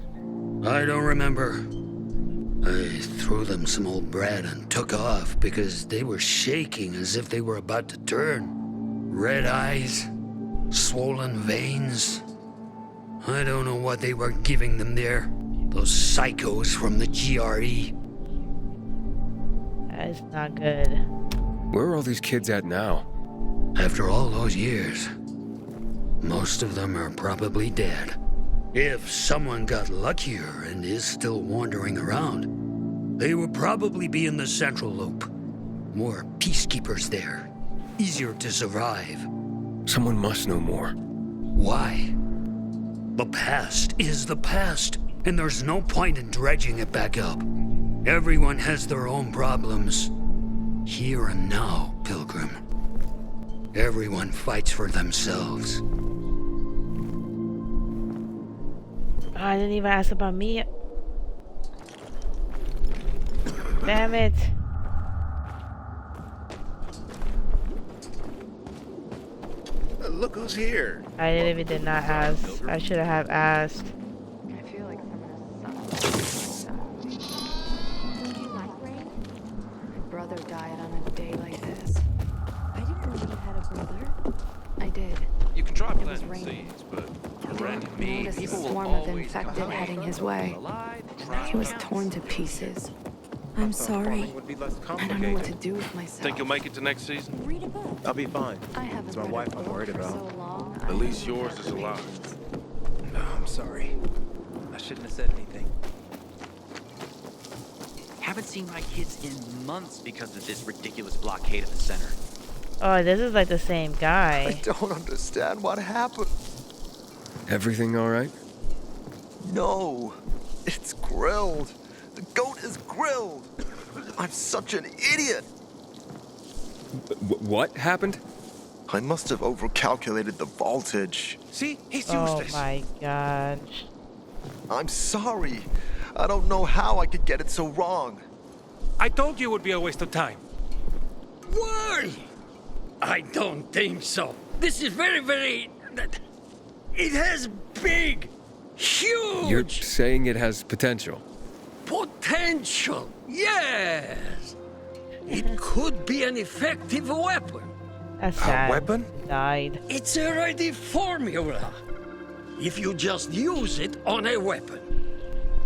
I don't remember. I threw them some old bread and took off because they were shaking as if they were about to turn. Red eyes, swollen veins. I don't know what they were giving them there. Those psychos from the GRE. That's not good. Where are all these kids at now? After all those years, most of them are probably dead. If someone got luckier and is still wandering around, they would probably be in the Central Loop. More peacekeepers there. Easier to survive. Someone must know more. Why? The past is the past, and there's no point in dredging it back up. Everyone has their own problems. Here and now, Pilgrim. Everyone fights for themselves. I didn't even ask about me. Damn it. Look who's here. I did not ask. I should have asked. I feel like My brother died on a day like this. I didn't know you had a brother. I did. You can try It was planting raining. seeds, but He around didn't me, notice a people will swarm of always infected come heading his way. He was torn to pieces. I'm sorry. I don't know what to do with myself. Think you'll make it to next season? Read a book. I'll be fine. I haven't It's my read wife a I'm book worried for about. so long. At least yours is alive. No, I'm sorry. I shouldn't have said anything. Haven't seen my kids in months because of this ridiculous blockade of the center. Oh, this is like the same guy. I don't understand what happened. Everything all right? No, it's grilled. The goat is grilled. I'm such an idiot. What happened? I must have overcalculated the voltage. See? He's Oh useless. my gosh. I'm sorry. I don't know how I could get it so wrong. I told you it would be a waste of time. Why? I don't think so. This is very... It has big, huge You're saying it has potential. potential. Yes. It could be an effective weapon. That's sad. weapon? He died. It's a ready formula. If you just use it on a weapon,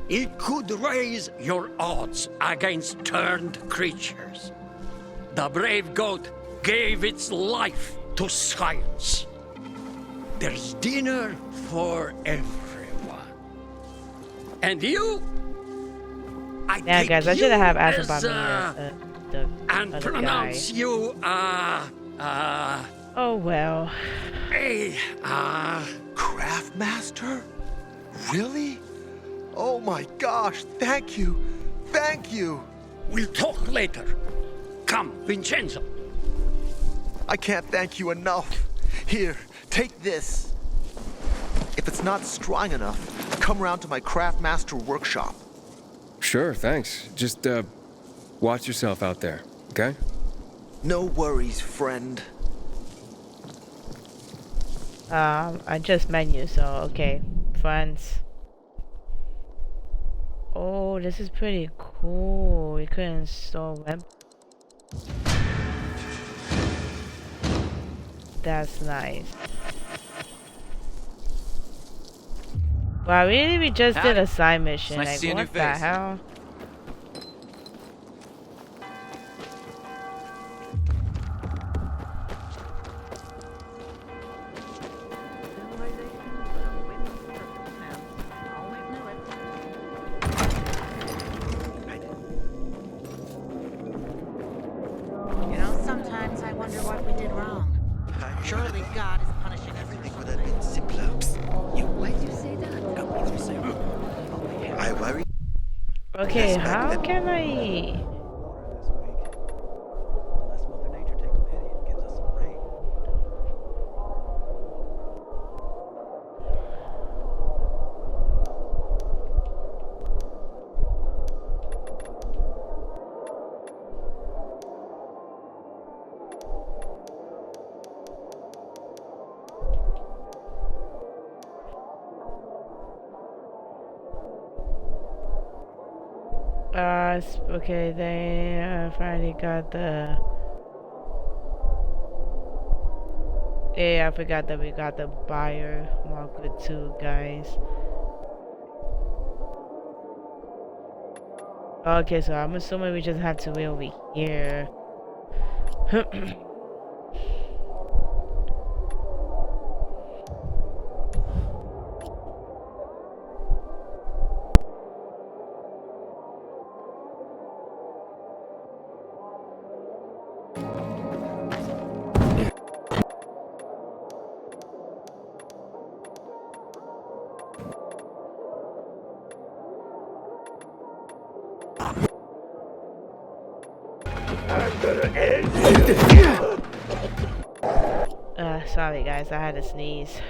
it could raise your odds against turned creatures. The brave goat gave its life to science. There's dinner for everyone. And you? Yeah, guys, I should have asked about me the and other pronounce guy. you Oh well. Craftmaster? Really? Oh my gosh, thank you. Thank you. We'll talk later. Come, Vincenzo. I can't thank you enough. Here, take this. If it's not strong enough, come round to my Craftmaster workshop. Sure, thanks. Just, watch yourself out there, okay? No worries, friend. I just met you, so okay, friends. Oh, this is pretty cool. We could install web. That's nice. Wow, really? We just did a side mission. Nice to Like, see a new what the face. hell? You know, sometimes I wonder what we did wrong. Surely God is punishing everything would have been simpler. Why did you say that? I worry. Okay, how can I? Okay, they finally got the. Yeah, I forgot that we got the buyer market too, guys. Okay, so I'm assuming we just have to wait over here. Sorry guys, I had to sneeze.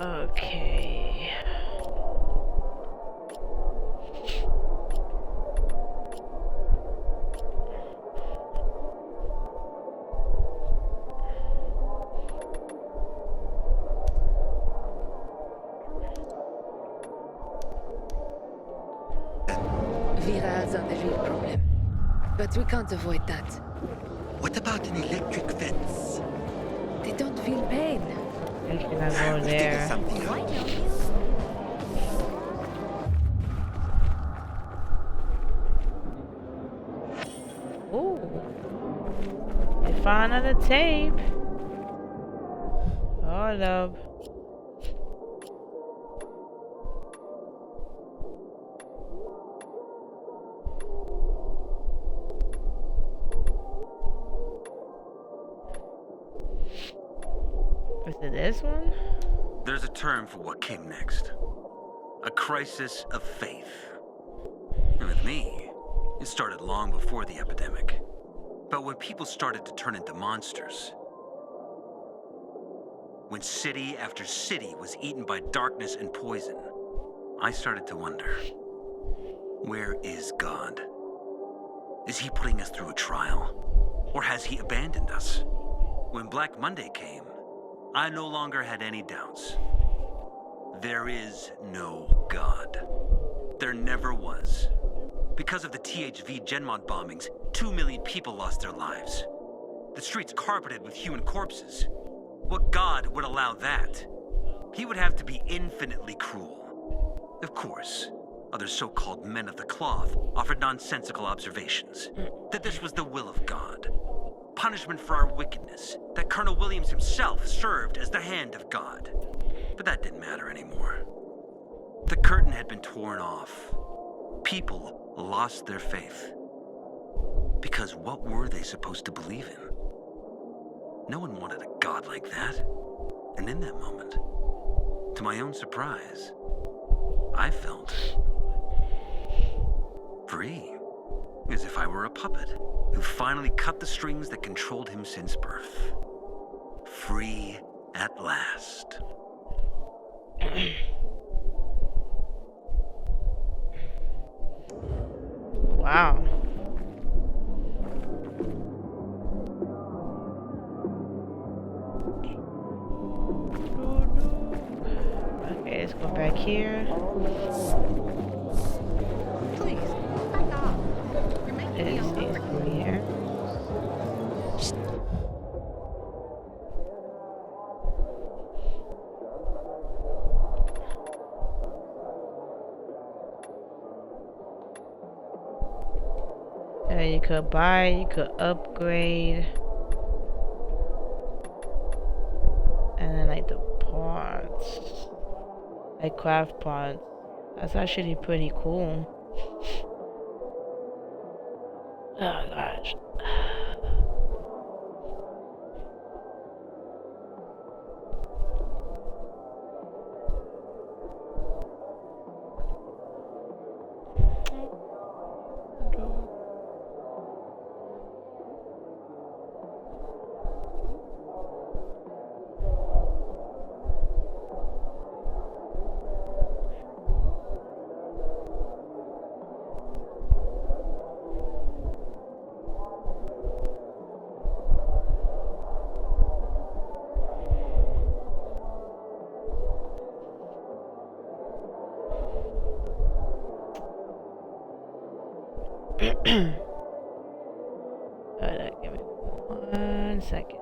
Okay. Vera has a real problem. But we can't avoid that. What about an electric fence? They don't feel pain. I can go there. Ooh. We found another tape. Hold up. Is it this one? There's a term for what came next. A crisis of faith. And with me, it started long before the epidemic. But when people started to turn into monsters, when city after city was eaten by darkness and poison, I started to wonder, where is God? Is he putting us through a trial? Or has he abandoned us? When Black Monday came, I no longer had any doubts. There is no God. There never was. Because of the THV Genmod bombings, 2 million people lost their lives. The streets carpeted with human corpses. What god would allow that? He would have to be infinitely cruel. Of course, other so-called men of the cloth offered nonsensical observations. That this was the will of God. Punishment for our wickedness. That Colonel Williams himself served as the hand of God. But that didn't matter anymore. The curtain had been torn off. People lost their faith. Because what were they supposed to believe in? No one wanted a god like that. And in that moment, to my own surprise, I felt free. As if I were a puppet who finally cut the strings that controlled him since birth. Free at last. Wow. Okay, let's go back here. Please, back off. You're making me It's uncomfortable. here. You could buy, you could upgrade. And then like the parts. Like craft parts. That's actually pretty cool. Oh gosh. Hold on, give me 1 second.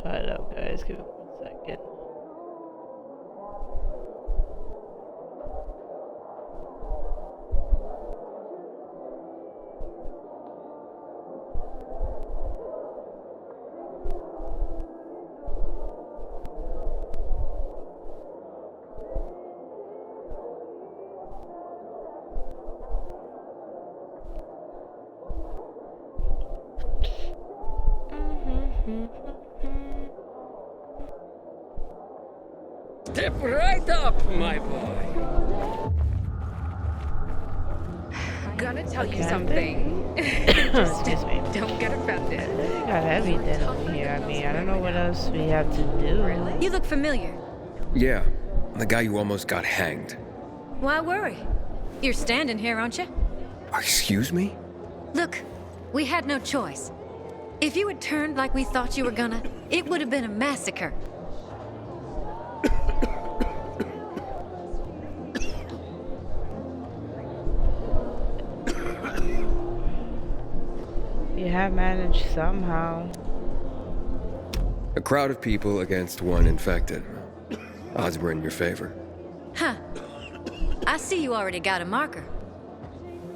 Hold up, guys. Give me 1 second. Step right up, my boy. Gonna tell you Okay. something. Excuse me. Don't get offended. We got everything over here. I mean, I don't know what else we have to do. You look familiar. Yeah, the guy who almost got hanged. Why worry? You're standing here, aren't you? Excuse me? Look, we had no choice. If you had turned like we thought you were gonna, it would have been a massacre. have managed somehow. A crowd of people against one infected. Odds were in your favor. Huh. I see you already got a marker.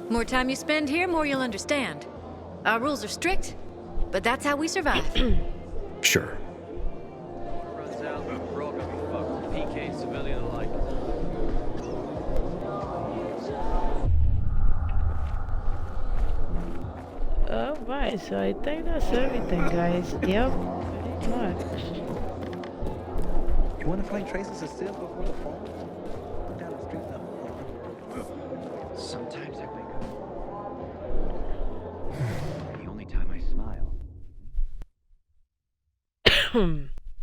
More time you spend here, more you'll understand. Our rules are strict, but that's how we survive. Sure. Runs out, we're all gonna be fucked. PK, civilian alike. Alright, so I think that's everything, guys. Yep, pretty much. You want to find traces of Sid before the fall? Go down the street level. Sometimes I wake up. The only time I smile.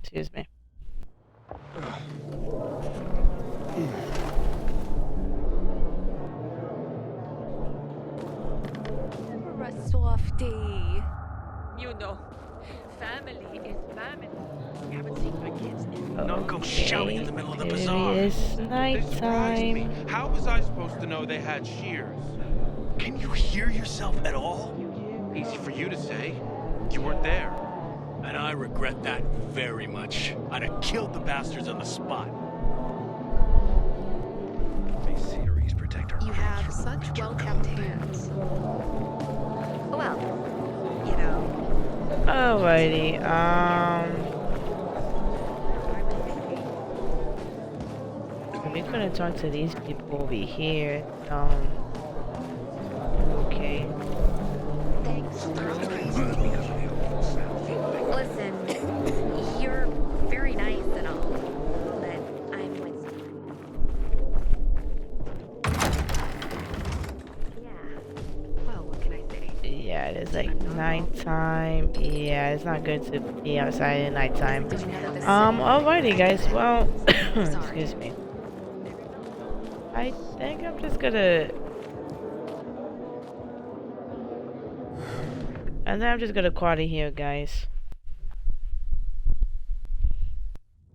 Excuse me. Softy. You know, family is family. We haven't seen my kids in Not go shouting in the middle of the It bazaar. is They surprised me. nighttime. How was I supposed to know they had shears? Can you hear yourself at all? Easy for you to say. You weren't there. And I regret that very much. I'd have killed the bastards on the spot. These series protect our You have such well-kept hands. Well, you know. Alrighty, we're gonna talk to these people over here. Okay. Listen, you're very nice and all, but I'm with you. Well, what can I say? Yeah, it is like nighttime. Yeah, it's not good to be outside at nighttime. Alrighty, guys. Well, excuse me. I think I'm just gonna. And then I'm just gonna call it here, guys.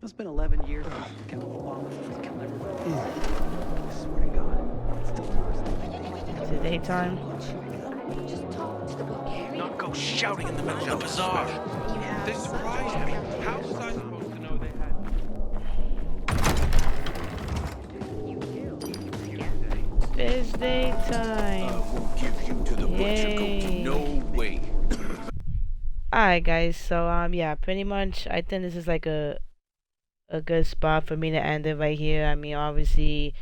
It's been 11 years since Chemical Bomb killed everybody. I swear to God, it's still worse than Is it daytime? Not go shouting in the middle of the bazaar. They surprised me. How was I supposed to know they had... It's daytime. Won't give you to the butcher goat. Yay. No way. Alright, guys. So yeah, pretty much I think this is like a good spot for me to end it right here. I mean, obviously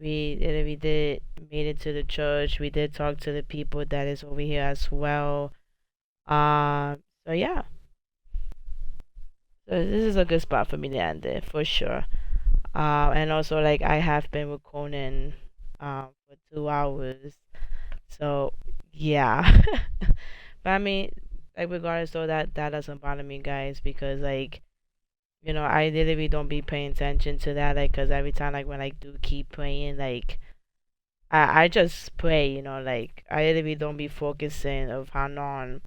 we did made it to the church. We did talk to the people that is over here as well. So yeah. So this is a good spot for me to end it for sure. And also like I have been with Conan for 2 hours. So yeah. But I mean, like regardless though, that doesn't bother me, guys, because like, you know, I literally don't be paying attention to that, like, cause every time like when I do keep praying, like I just pray, you know, like I literally don't be focusing of how long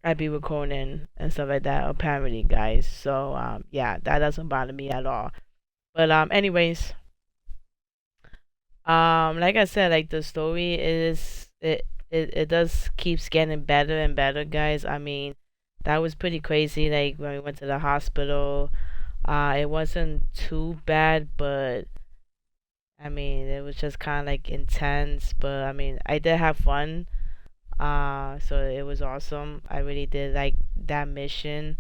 I be recording and stuff like that, apparently, guys. So yeah, that doesn't bother me at all. But anyways, like I said, like the story it does keeps getting better and better, guys. I mean, that was pretty crazy, like when we went to the hospital. It wasn't too bad, but I mean, it was just kind of like intense, but I mean, I did have fun. So it was awesome. I really did like that mission.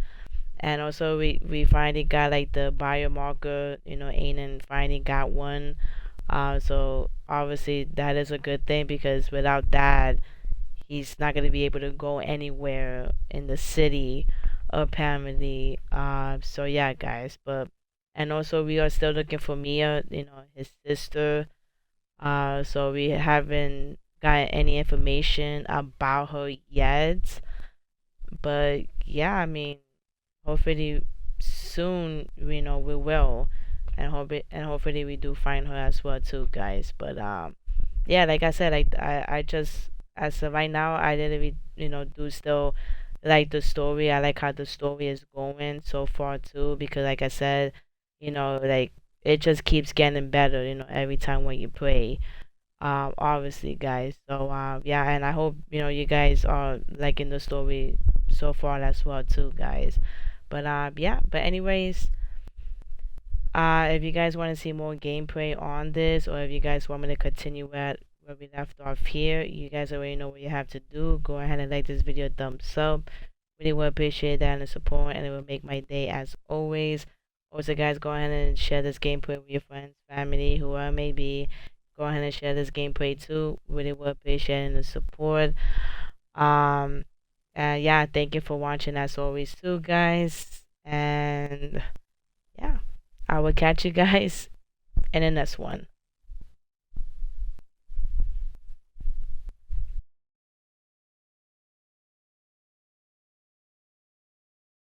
And also we finally got like the biomarker, you know, Aiden finally got one. So obviously that is a good thing, because without that, he's not going to be able to go anywhere in the city, apparently. So yeah, guys. And also we are still looking for Mia, you know, his sister. So we haven't got any information about her yet. But yeah, I mean, hopefully soon, you know, we will. And hopefully we do find her as well too, guys. But yeah, like I said, I just, as of right now, I literally, you know, do still like the story. I like how the story is going so far too, because like I said, you know, like it just keeps getting better, you know, every time when you play. obviously, guys. So yeah, and I hope you guys are liking the story so far as well too, guys. But yeah, but anyways, if you guys want to see more gameplay on this, or if you guys want me to continue at where we left off here, you guys already know what you have to do. Go ahead and like this video, thumbs up. Really would appreciate that and the support, and it will make my day as always. Also, guys, go ahead and share this gameplay with your friends, family, whoever it may be. Go ahead and share this gameplay too. Really would appreciate the support. Yeah, thank you for watching as always too, guys. And yeah, I will catch you guys in the next one.